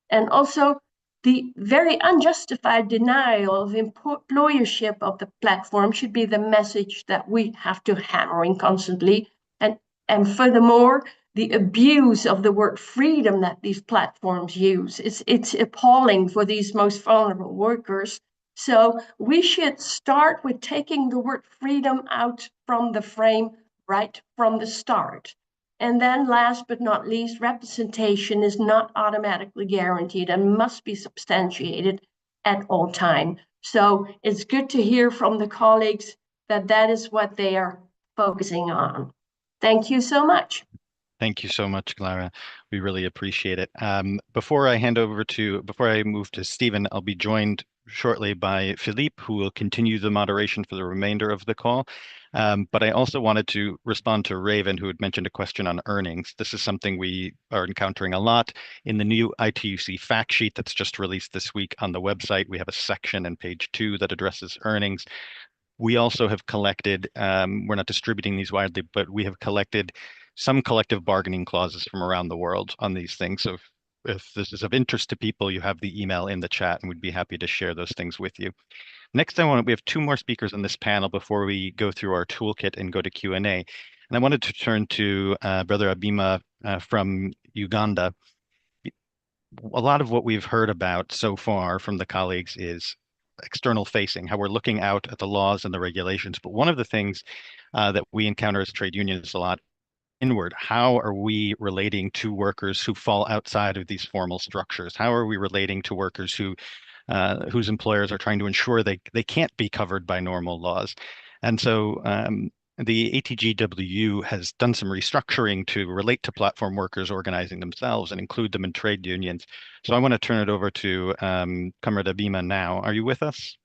And also, the very unjustified denial of employership of the platform should be the message that we have to hammer in constantly. And furthermore, the abuse of the word freedom that these platforms use, it's appalling for these most vulnerable workers. So we should start with taking the word freedom out from the frame right from the start. And then last but not least, representation is not automatically guaranteed and must be substantiated at all time. So it's good to hear from the colleagues that that is what they are focusing on. Thank you so much. Thank you so much, Clara. We really appreciate it. Before I move to Stephen, I'll be joined shortly by Philippe, who will continue the moderation for the remainder of the call. But I also wanted to respond to Raven, who had mentioned a question on earnings. This is something we are encountering a lot in the new ITUC fact sheet that's just released this week on the website. We have a section on page 2 that addresses earnings. We also have collected, we're not distributing these widely, but we have collected some collective bargaining clauses from around the world on these things. So if this is of interest to people, you have the email in the chat and we'd be happy to share those things with you. Next, we have 2 more speakers on this panel before we go through our toolkit and go to Q&A. And I wanted to turn to Brother Abima from Uganda. A lot of what we've heard about so far from the colleagues is external facing, how we're looking out at the laws and the regulations. But one of the things that we encounter as trade unions a lot inward, how are we relating to workers who fall outside of these formal structures? How are we relating to workers who whose employers are trying to ensure they can't be covered by normal laws? And so the ATGW has done some restructuring to relate to platform workers organizing themselves and include them in trade unions. So I want to turn it over to Comrade Abima now. Are you with us?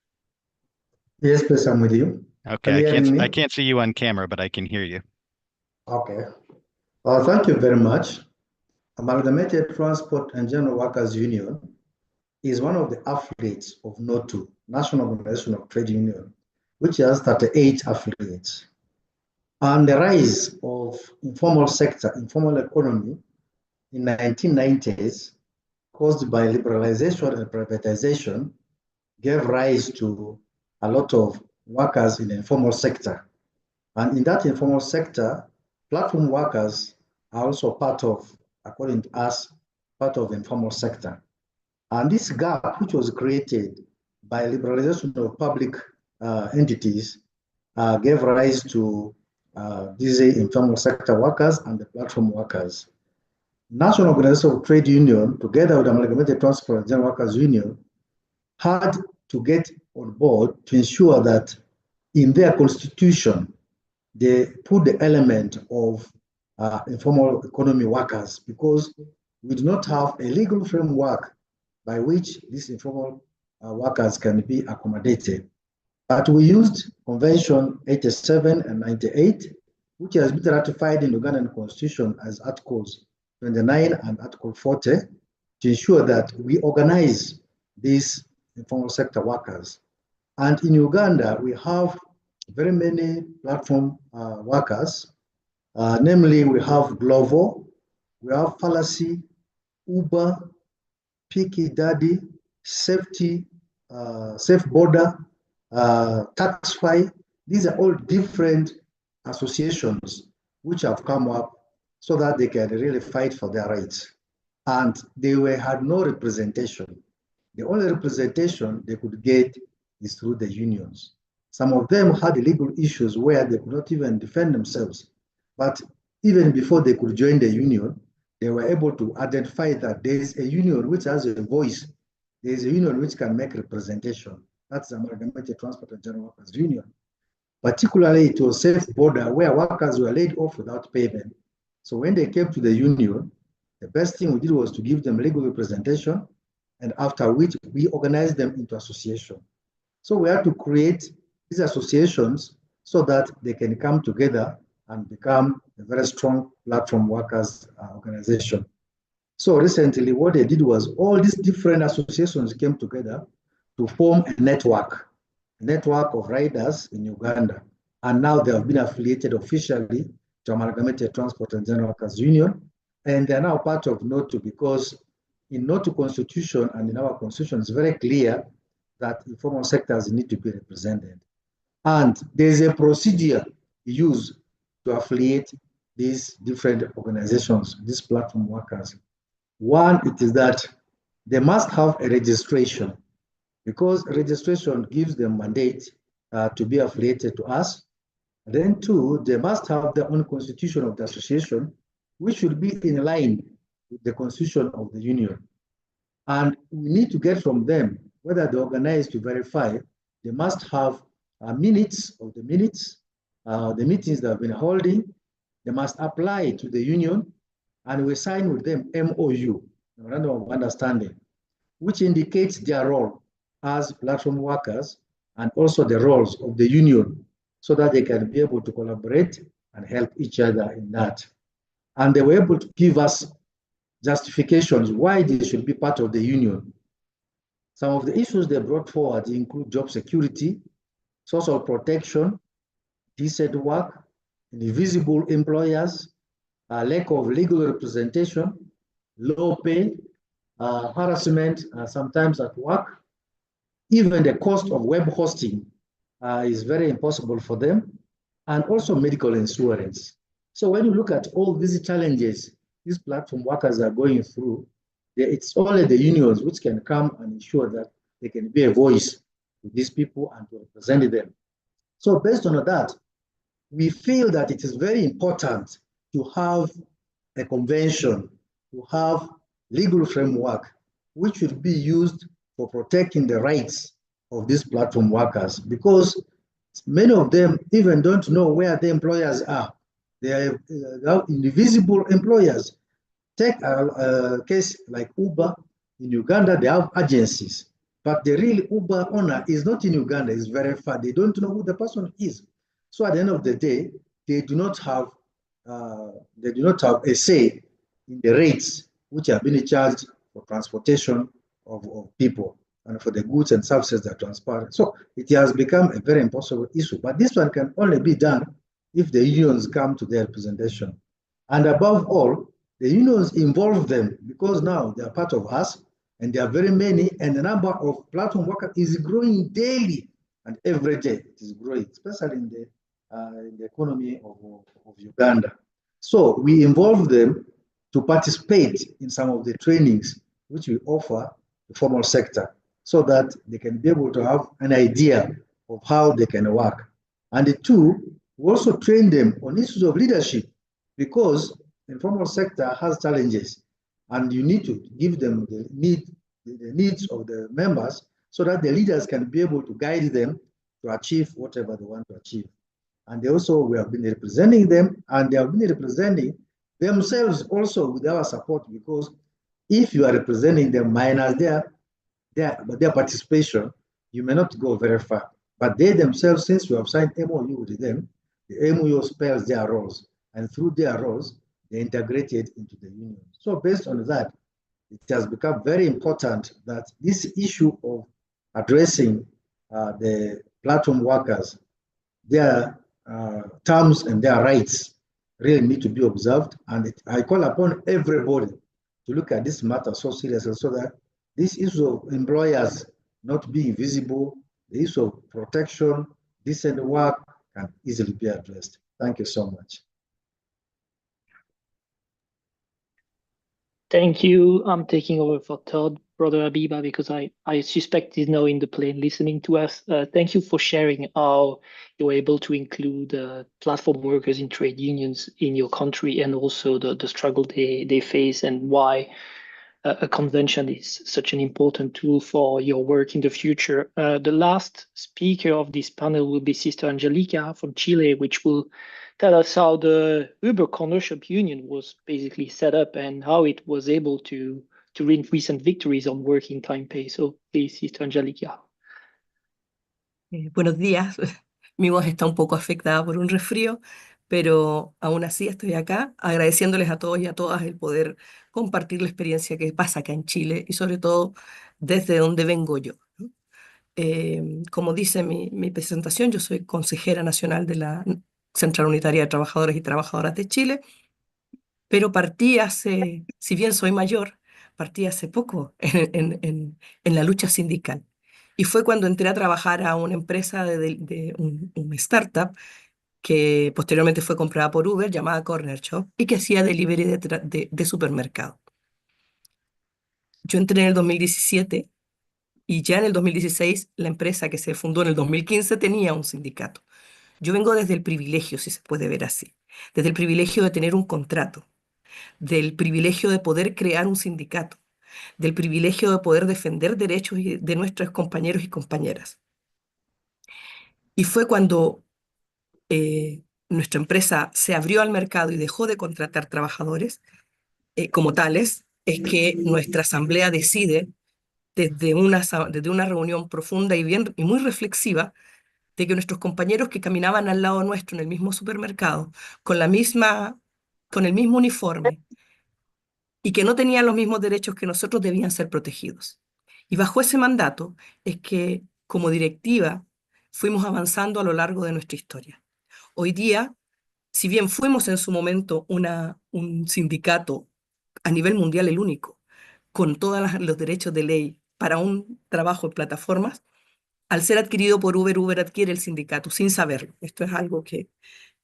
Yes, please, I'm with you. Okay, I can't see you on camera, but I can hear you. Okay. Thank you very much. Amalgamated Transport and General Workers Union is one of the affiliates of NOTU, National Organization of Trade Union, which has 38 affiliates. And the rise of informal sector, informal economy in the 1990s, caused by liberalization and privatization, gave rise to a lot of workers in the informal sector. And in that informal sector, platform workers are also part of, according to us, part of the informal sector. And this gap, which was created by liberalization of public entities, gave rise to these informal sector workers and the platform workers. National Organization of Trade Union, together with Amalgamated Transport and General Workers Union, had to get on board to ensure that in their constitution, they put the element of informal economy workers, because we do not have a legal framework by which these informal workers can be accommodated. But we used Convention 87 and 98, which has been ratified in the Ugandan Constitution as Articles 29 and Article 40, to ensure that we organize these informal sector workers. And in Uganda, we have very many platform workers. Namely, we have Glovo, we have Fallacy, Uber, Picky Daddy, Safety, Safe Border, Taxify. These are all different associations which have come up so that they can really fight for their rights. And they had no representation. The only representation they could get is through the unions. Some of them had legal issues where they could not even defend themselves. But even before they could join the union, they were able to identify that there is a union which has a voice. There is a union which can make representation. That's the Amalgamated Transport and General Workers Union. Particularly, it was Safe Border, where workers were laid off without payment. So when they came to the union, the best thing we did was to give them legal representation, and after which we organized them into association. So we had to create these associations so that they can come together and become a very strong platform workers organization. So recently what they did was all these different associations came together to form a network of riders in Uganda. And now they have been affiliated officially to Amalgamated Transport and General Workers Union. And they're now part of NOTU, because in NOTU constitution and in our constitution, it's very clear that informal sectors need to be represented. And there's a procedure used to affiliate these different organizations, these platform workers. One, it is that they must have a registration, because registration gives them mandate to be affiliated to us. Then two, they must have their own constitution of the association, which should be in line with the constitution of the union. And we need to get from them whether they organize to verify. They must have minutes of the meetings they have been holding. They must apply to the union, and we sign with them MOU, Memorandum of Understanding, which indicates their role as platform workers and also the roles of the union so that they can be able to collaborate and help each other in that. And they were able to give us justifications why they should be part of the union. Some of the issues they brought forward include job security, social protection, decent work, invisible employers, lack of legal representation, low pay, harassment sometimes at work. Even the cost of web hosting is very impossible for them, and also medical insurance. So when you look at all these challenges these platform workers are going through, it's only the unions which can come and ensure that they can be a voice to these people and to represent them. So based on that, we feel that it is very important to have a convention, to have legal framework, which should be used for protecting the rights of these platform workers, because many of them even don't know where the employers are. They are invisible employers. Take a case like Uber. In Uganda, they have agencies, but the real Uber owner is not in Uganda, it's very far. They don't know who the person is. So at the end of the day, they do not have a say in the rates which are being charged for transportation of people and for the goods and services that are transported. So it has become a very impossible issue. But this one can only be done if the unions come to their representation. And above all, the unions involve them, because now they are part of us and there are very many, and the number of platform workers is growing daily and every day. It is growing, especially in the economy of Uganda. So we involve them to participate in some of the trainings which we offer the formal sector, so that they can be able to have an idea of how they can work. And the two, we also train them on issues of leadership, because the informal sector has challenges, and you need to give them the needs of the members so that the leaders can be able to guide them to achieve whatever they want to achieve. And they also, we have been representing them, and they have been representing themselves also with our support, because if you are representing them minus their participation, you may not go very far. But they themselves, since you have signed MOU with them, the MOU spells their roles, and through their roles, they integrated into the union. So based on that, it has become very important that this issue of addressing the platform workers, their terms and their rights really need to be observed. And I call upon everybody to look at this matter so seriously, so that this issue of employers not being visible, the issue of protection, decent work can easily be addressed. Thank you so much. Thank you. I'm taking over for Todd, Brother Abiba, because I suspect he's now in the plane listening to us. Thank you for sharing how you were able to include platform workers in trade unions in your country, and also the struggle they face, and why a convention is such an important tool for your work in the future. The last speaker of this panel will be Sister Angelica from Chile, which will tell us how the Uber Cornershop Union was basically set up and how it was able to reach recent victories on working time pay. So please, Sister Angelica. Buenos días. Mi voz está un poco afectada por un resfrío, pero aún así estoy acá agradeciéndoles a todos y a todas el poder compartir la experiencia que pasa acá en Chile, y sobre todo desde donde vengo yo. Como dice mi presentación, yo soy consejera nacional de la Central Unitaria de Trabajadores y Trabajadoras de Chile, pero partí si bien soy mayor, partí hace poco en la lucha sindical. Y fue cuando entré a trabajar a una empresa de un startup que posteriormente fue comprada por Uber, llamada Corner Shop, y que hacía delivery de supermercado. Yo entré en el 2017 y ya en el 2016 la empresa, que se fundó en el 2015, tenía un sindicato. Yo vengo desde el privilegio, si se puede ver así, desde el privilegio de tener un contrato. del privilegio de poder crear un sindicato, del privilegio de poder defender derechos de nuestros compañeros y compañeras. Y fue cuando nuestra empresa se abrió al mercado y dejó de contratar trabajadores como tales, es que nuestra asamblea decide desde una reunión profunda y muy reflexiva de que nuestros compañeros que caminaban al lado nuestro en el mismo supermercado, con con el mismo uniforme y que no tenían los mismos derechos que nosotros, debían ser protegidos. Y bajo ese mandato es que, como directiva, fuimos avanzando a lo largo de nuestra historia. Hoy día, si bien fuimos en su momento un sindicato a nivel mundial el único, con todos los derechos de ley para un trabajo en plataformas, al ser adquirido por Uber, Uber adquiere el sindicato sin saberlo. Esto es algo que...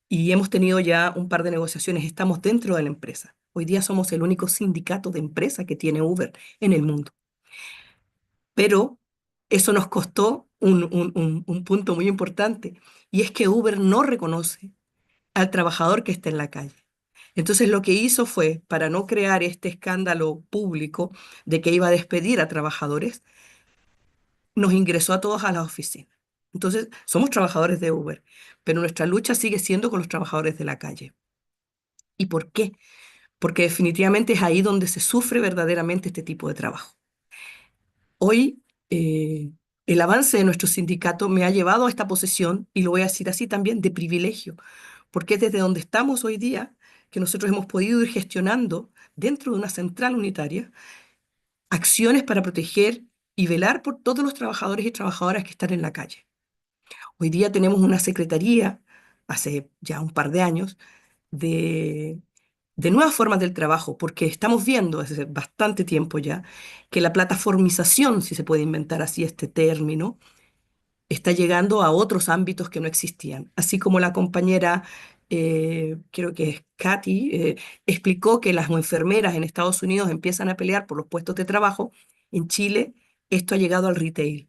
Y hemos tenido ya un par de negociaciones, estamos dentro de la empresa. Hoy día somos el único sindicato de empresa que tiene Uber en el mundo. Pero eso nos costó un punto muy importante, y es que Uber no reconoce al trabajador que está en la calle. Entonces lo que hizo fue, para no crear este escándalo público de que iba a despedir a trabajadores, nos ingresó a todos a la oficina. Entonces somos trabajadores de Uber, pero nuestra lucha sigue siendo con los trabajadores de la calle. ¿Y por qué? Porque definitivamente es ahí donde se sufre verdaderamente este tipo de trabajo. Hoy el avance de nuestro sindicato me ha llevado a esta posición, y lo voy a decir así también, de privilegio, porque es desde donde estamos hoy día que nosotros hemos podido ir gestionando dentro de una central unitaria acciones para proteger y velar por todos los trabajadores y trabajadoras que están en la calle. Hoy día tenemos una secretaría, hace ya un par de años, de, de nuevas formas del trabajo, porque estamos viendo desde bastante tiempo ya que la plataformización, si se puede inventar así este término, está llegando a otros ámbitos que no existían. Así como la compañera, creo que es Katy, explicó que las enfermeras en Estados Unidos empiezan a pelear por los puestos de trabajo, en Chile esto ha llegado al retail.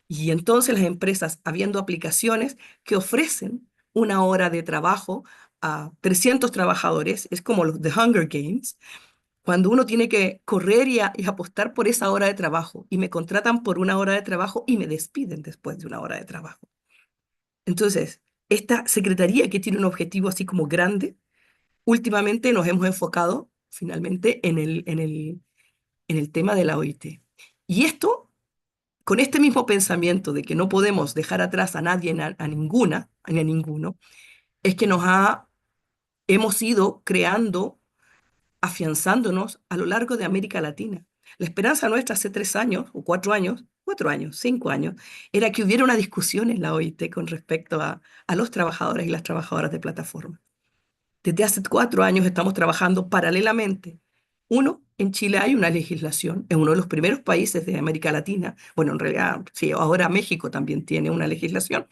Y entonces las empresas, habiendo aplicaciones que ofrecen una hora de trabajo a 300 trabajadores, es como los The Hunger Games, cuando uno tiene que correr y apostar por esa hora de trabajo, y me contratan por una hora de trabajo y me despiden después de una hora de trabajo. Entonces, esta secretaría, que tiene un objetivo así como grande, últimamente nos hemos enfocado finalmente en el tema de la OIT. Y esto, con este mismo pensamiento de que no podemos dejar atrás a nadie, a ninguna, ni a ninguno, es que hemos ido creando, afianzándonos a lo largo de América Latina. La esperanza nuestra hace 3 años, o 4 años, 5 años, era que hubiera una discusión en la OIT con respecto a los trabajadores y las trabajadoras de plataforma. Desde hace 4 años estamos trabajando paralelamente. Uno, en Chile hay una legislación, es uno de los primeros países de América Latina, bueno, en realidad, sí, ahora México también tiene una legislación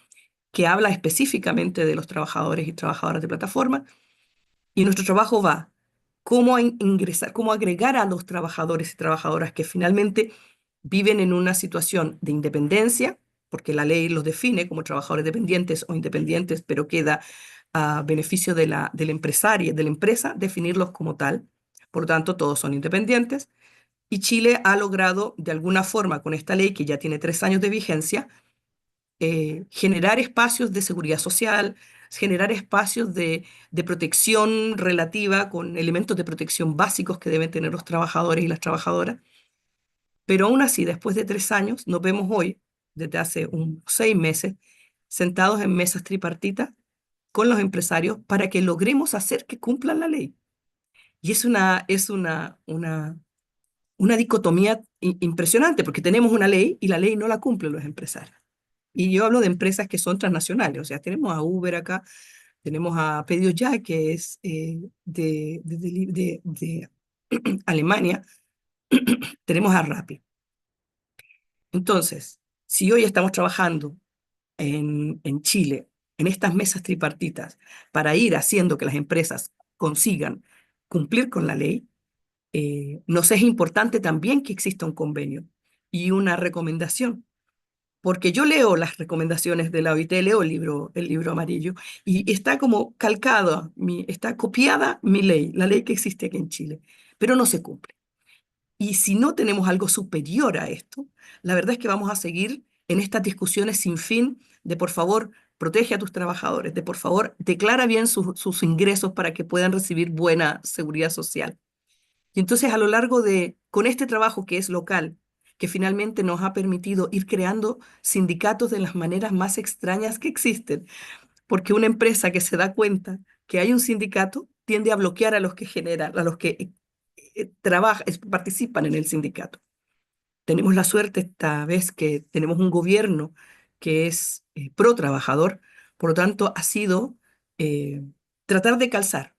que habla específicamente de los trabajadores y trabajadoras de plataforma, y nuestro trabajo va cómo ingresar, cómo agregar a los trabajadores y trabajadoras que finalmente viven en una situación de independencia, porque la ley los define como trabajadores dependientes o independientes, pero queda a beneficio del empresario, de la empresa, definirlos como tal. Por lo tanto, todos son independientes. Y Chile ha logrado, de alguna forma, con esta ley que ya tiene 3 años de vigencia, generar espacios de seguridad social, generar espacios de protección relativa con elementos de protección básicos que deben tener los trabajadores y las trabajadoras. Pero aún así, después de 3 años, nos vemos hoy, desde hace 6 meses, sentados en mesas tripartitas con los empresarios para que logremos hacer que cumplan la ley. Y es una dicotomía impresionante, porque tenemos una ley y la ley no la cumplen los empresarios. Y yo hablo de empresas que son transnacionales, o sea, tenemos a Uber acá, tenemos a Pedidos Ya, que es de Alemania, tenemos a Rappi. Entonces, si hoy estamos trabajando en Chile, en estas mesas tripartitas, para ir haciendo que las empresas consigan cumplir con la ley, nos es importante también que exista un convenio y una recomendación. porque yo leo las recomendaciones de la OIT, leo el libro amarillo, y está como calcada, está copiada mi ley, la ley que existe aquí en Chile, pero no se cumple. Y si no tenemos algo superior a esto, la verdad es que vamos a seguir en estas discusiones sin fin de, por favor, protege a tus trabajadores, de, por favor, declara bien sus ingresos para que puedan recibir buena seguridad social. Y entonces, a lo largo con este trabajo que es local, que finalmente nos ha permitido ir creando sindicatos de las maneras más extrañas que existen, porque una empresa que se da cuenta que hay un sindicato tiende a bloquear a los que generan, a los que participan en el sindicato. Tenemos la suerte esta vez que tenemos un gobierno que es pro trabajador, por lo tanto ha sido tratar de calzar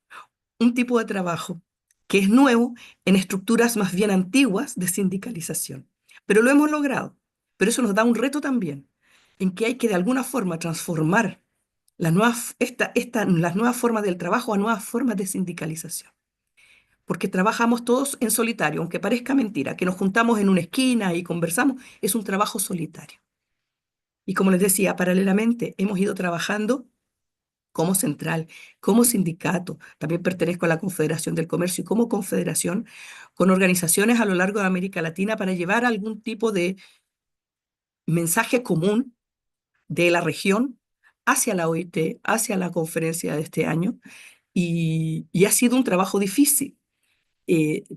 un tipo de trabajo que es nuevo en estructuras más bien antiguas de sindicalización. Pero lo hemos logrado. Pero eso nos da un reto también, en que hay que de alguna forma transformar las nuevas formas del trabajo a nuevas formas de sindicalización. Porque trabajamos todos en solitario, aunque parezca mentira, que nos juntamos en una esquina y conversamos, es un trabajo solitario. Y como les decía, paralelamente hemos ido trabajando como central, como sindicato, también pertenezco a la Confederación del Comercio y como confederación, con organizaciones a lo largo de América Latina para llevar algún tipo de mensaje común de la región hacia la OIT, hacia la conferencia de este año, y ha sido un trabajo difícil.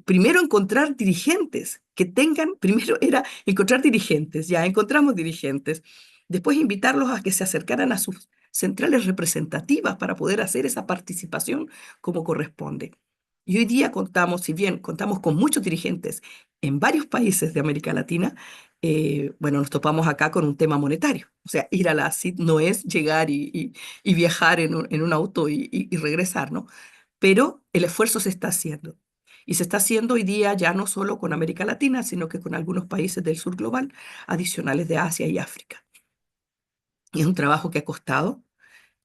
Primero encontrar dirigentes que tengan, primero era encontrar dirigentes, ya encontramos dirigentes, después invitarlos a que se acercaran a sus centrales representativas para poder hacer esa participación como corresponde. Y hoy día contamos, si bien contamos con muchos dirigentes en varios países de América Latina, bueno, nos topamos acá con un tema monetario. O sea, ir a la CIT no es llegar y viajar en un auto y regresar, ¿no? Pero el esfuerzo se está haciendo. Y se está haciendo hoy día ya no solo con América Latina, sino que con algunos países del sur global, adicionales de Asia y África. Y es un trabajo que ha costado,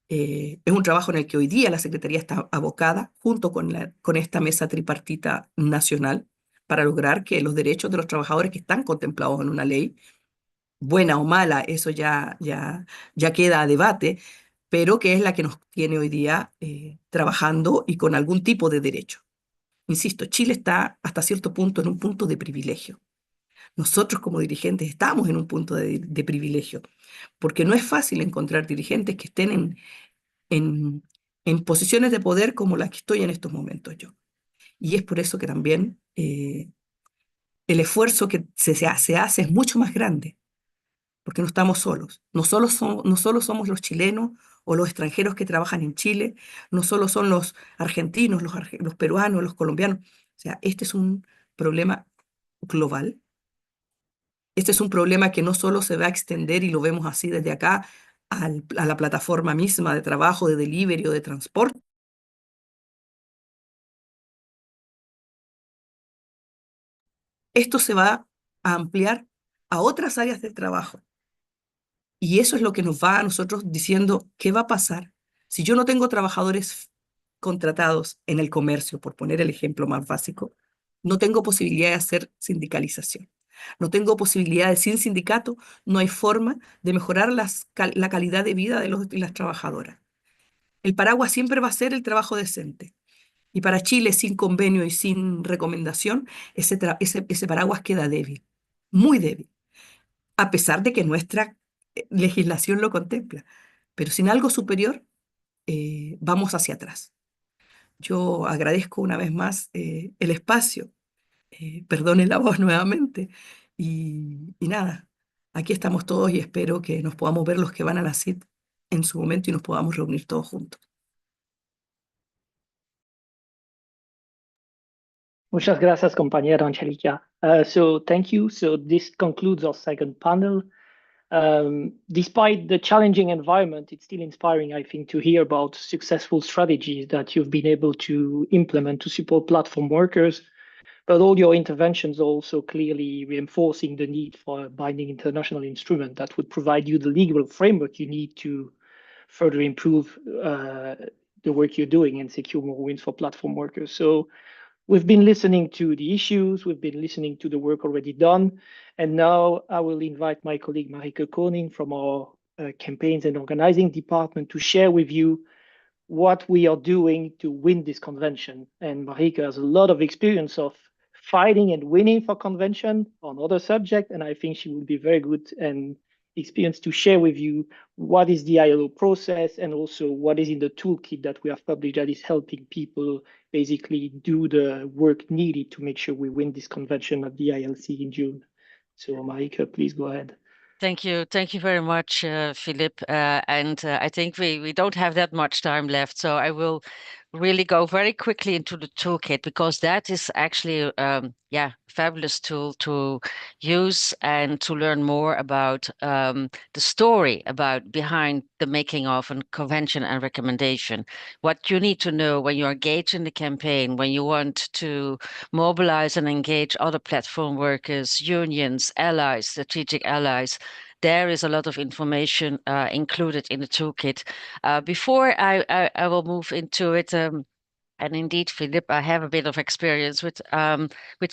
es un trabajo en el que hoy día la Secretaría está abocada, junto con esta mesa tripartita nacional, para lograr que los derechos de los trabajadores que están contemplados en una ley, buena o mala, eso ya queda a debate, pero que es la que nos tiene hoy día trabajando y con algún tipo de derecho. Insisto, Chile está hasta cierto punto en un punto de privilegio. Nosotros como dirigentes estamos en un punto de privilegio, porque no es fácil encontrar dirigentes que estén en posiciones de poder como las que estoy en estos momentos yo. Y es por eso que también el esfuerzo que se hace es mucho más grande, porque no estamos solos. No solo somos los chilenos o los extranjeros que trabajan en Chile, no solo son los argentinos, los peruanos, los colombianos. O sea, este es un problema global. Este es un problema que no solo se va a extender, y lo vemos así desde acá, a la plataforma misma de trabajo, de delivery o de transporte. Esto se va a ampliar a otras áreas del trabajo. Y eso es lo que nos va a nosotros diciendo qué va a pasar si yo no tengo trabajadores contratados en el comercio, por poner el ejemplo más básico. No tengo posibilidad de hacer sindicalización. No tengo posibilidades sin sindicato, no hay forma de mejorar la calidad de vida de los y las trabajadoras. El paraguas siempre va a ser el trabajo decente. Y para Chile, sin convenio y sin recomendación, ese paraguas queda débil, muy débil, a pesar de que nuestra legislación lo contempla. Pero sin algo superior, vamos hacia atrás. Yo agradezco una vez más el espacio, perdone la voz nuevamente, y nada, aquí estamos todos y espero que nos podamos ver los que van a la CIT en su momento y nos podamos reunir todos juntos. Muchas gracias, compañera Angelica. So thank you. So this concludes our second panel. Despite the challenging environment, it's still inspiring, I think, to hear about successful strategies that you've been able to implement to support platform workers. But all your interventions are also clearly reinforcing the need for a binding international instrument that would provide you the legal framework you need to further improve the work you're doing and secure more wins for platform workers. So we've been listening to the issues, we've been listening to the work already done, and now I will invite my colleague Marieke Koning from our campaigns and organizing department to share with you what we are doing to win this convention. And Marieke has a lot of experience of fighting and winning for convention on other subjects, and I think she will be very good and experienced to share with you what is the ILO process and also what is in the toolkit that we have published that is helping people basically do the work needed to make sure we win this convention at the ILC in June. So Marieke, please go ahead. Thank you very much, Philip. And I think we don't have that much time left, so I will really go very quickly into the toolkit because that is actually a fabulous tool to use and to learn more about the story behind the making of a convention and recommendation. What you need to know when you're engaged in the campaign, when you want to mobilize and engage other platform workers, unions, allies, strategic allies. There is a lot of information included in the toolkit. Before I will move into it, and indeed, Philip, I have a bit of experience with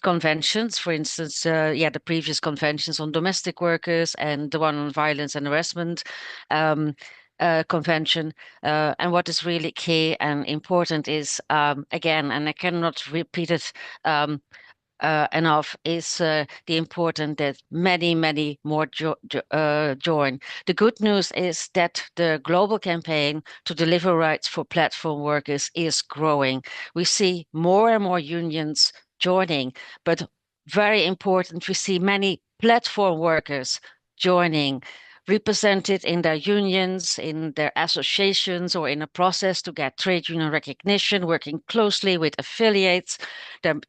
conventions. For instance, the previous conventions on domestic workers and the one on violence and harassment convention. And what is really key and important is, again, and I cannot repeat it enough, is the important that many more join. The good news is that the global campaign to deliver rights for platform workers is growing. We see more and more unions joining, but very important, we see many platform workers joining, represented in their unions, in their associations, or in a process to get trade union recognition, working closely with affiliates.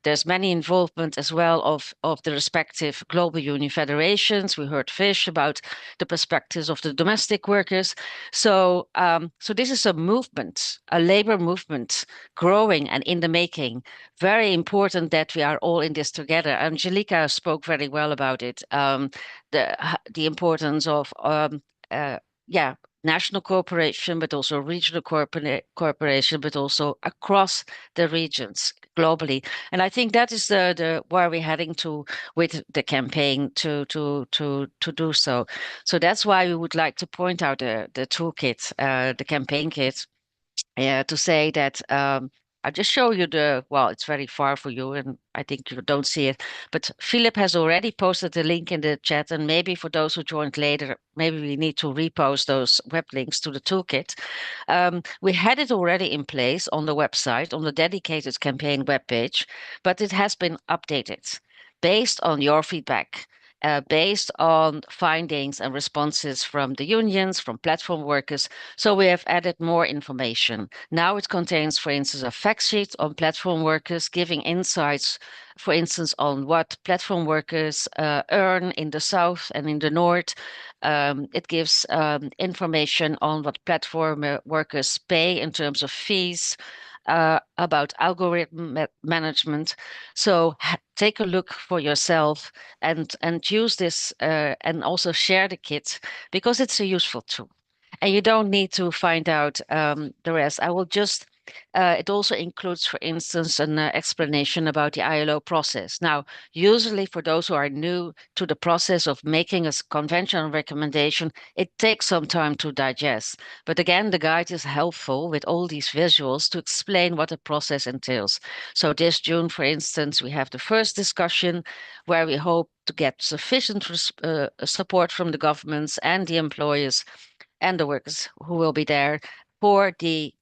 There's many involvement as well of the respective global union federations. We heard Fish about the perspectives of the domestic workers. So this is a movement, a labor movement, growing and in the making. Very important that we are all in this together. Angelica spoke very well about it. The importance of national cooperation, but also regional cooperation, but also across the regions globally. And I think that is the where we're heading to with the campaign to do so. So that's why we would like to point out the toolkit, the campaign kit, to say that I'll just show you it's very far for you and I think you don't see it, but Philip has already posted the link in the chat, and maybe for those who joined later, maybe we need to repost those web links to the toolkit. We had it already in place on the website, on the dedicated campaign webpage, but it has been updated based on your feedback. Based on findings and responses from the unions, from platform workers. So we have added more information. Now it contains, for instance, a fact sheet on platform workers, giving insights, for instance, on what platform workers earn in the South and in the North. It gives information on what platform workers pay in terms of fees, about algorithm management. So take a look for yourself and use this and also share the kit because it's a useful tool. And you don't need to find out the rest. I will just, it also includes, for instance, an explanation about the ILO process. Now, usually for those who are new to the process of making a convention recommendation, it takes some time to digest. But again, the guide is helpful with all these visuals to explain what the process entails. So this June, for instance, we have the first discussion where we hope to get sufficient support from the governments and the employers and the workers who will be there for the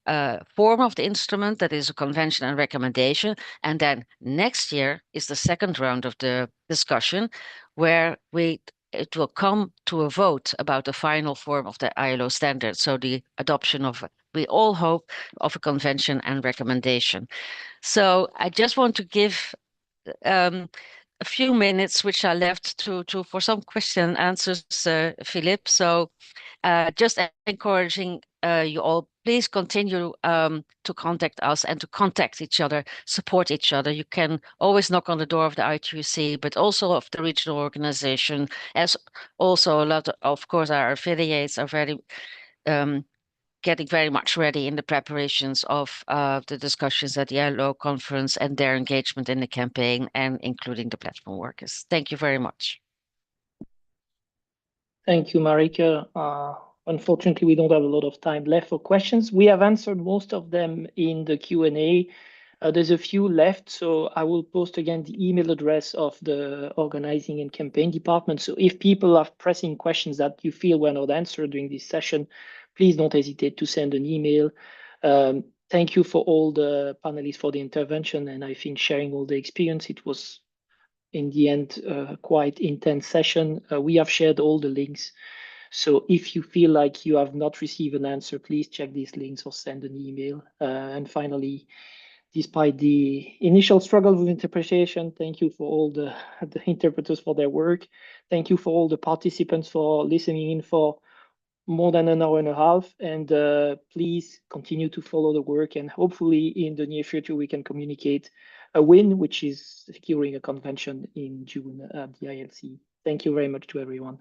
form of the instrument, that is a convention and recommendation. And then next year is the second round of the discussion where it will come to a vote about the final form of the ILO standard. So the adoption of, we all hope, of a convention and recommendation. So I just want to give a few minutes which are left for some question and answers, Philip. So just encouraging you all, please continue to contact us and to contact each other, support each other. You can always knock on the door of the I2C, but also of the regional organization, as also a lot of course, our affiliates are very getting very much ready in the preparations of the discussions at the ILO conference and their engagement in the campaign, and including the platform workers. Thank you very much. Thank you, Marika. Unfortunately, we don't have a lot of time left for questions. We have answered most of them in the Q&A. There's a few left, so I will post again the email address of the organizing and campaign department. So if people have pressing questions that you feel were not answered during this session, please don't hesitate to send an email. Thank you for all the panelists for the intervention, and I think sharing all the experience. It was, in the end, quite intense session. We have shared all the links. So if you feel like you have not received an answer, please check these links or send an email. And finally, despite the initial struggle with interpretation, thank you for all the interpreters for their work. Thank you for all the participants for listening in for more than an hour and a half. And please continue to follow the work. And hopefully in the near future, we can communicate a win, which is securing a convention in June at the ILC. Thank you very much to everyone.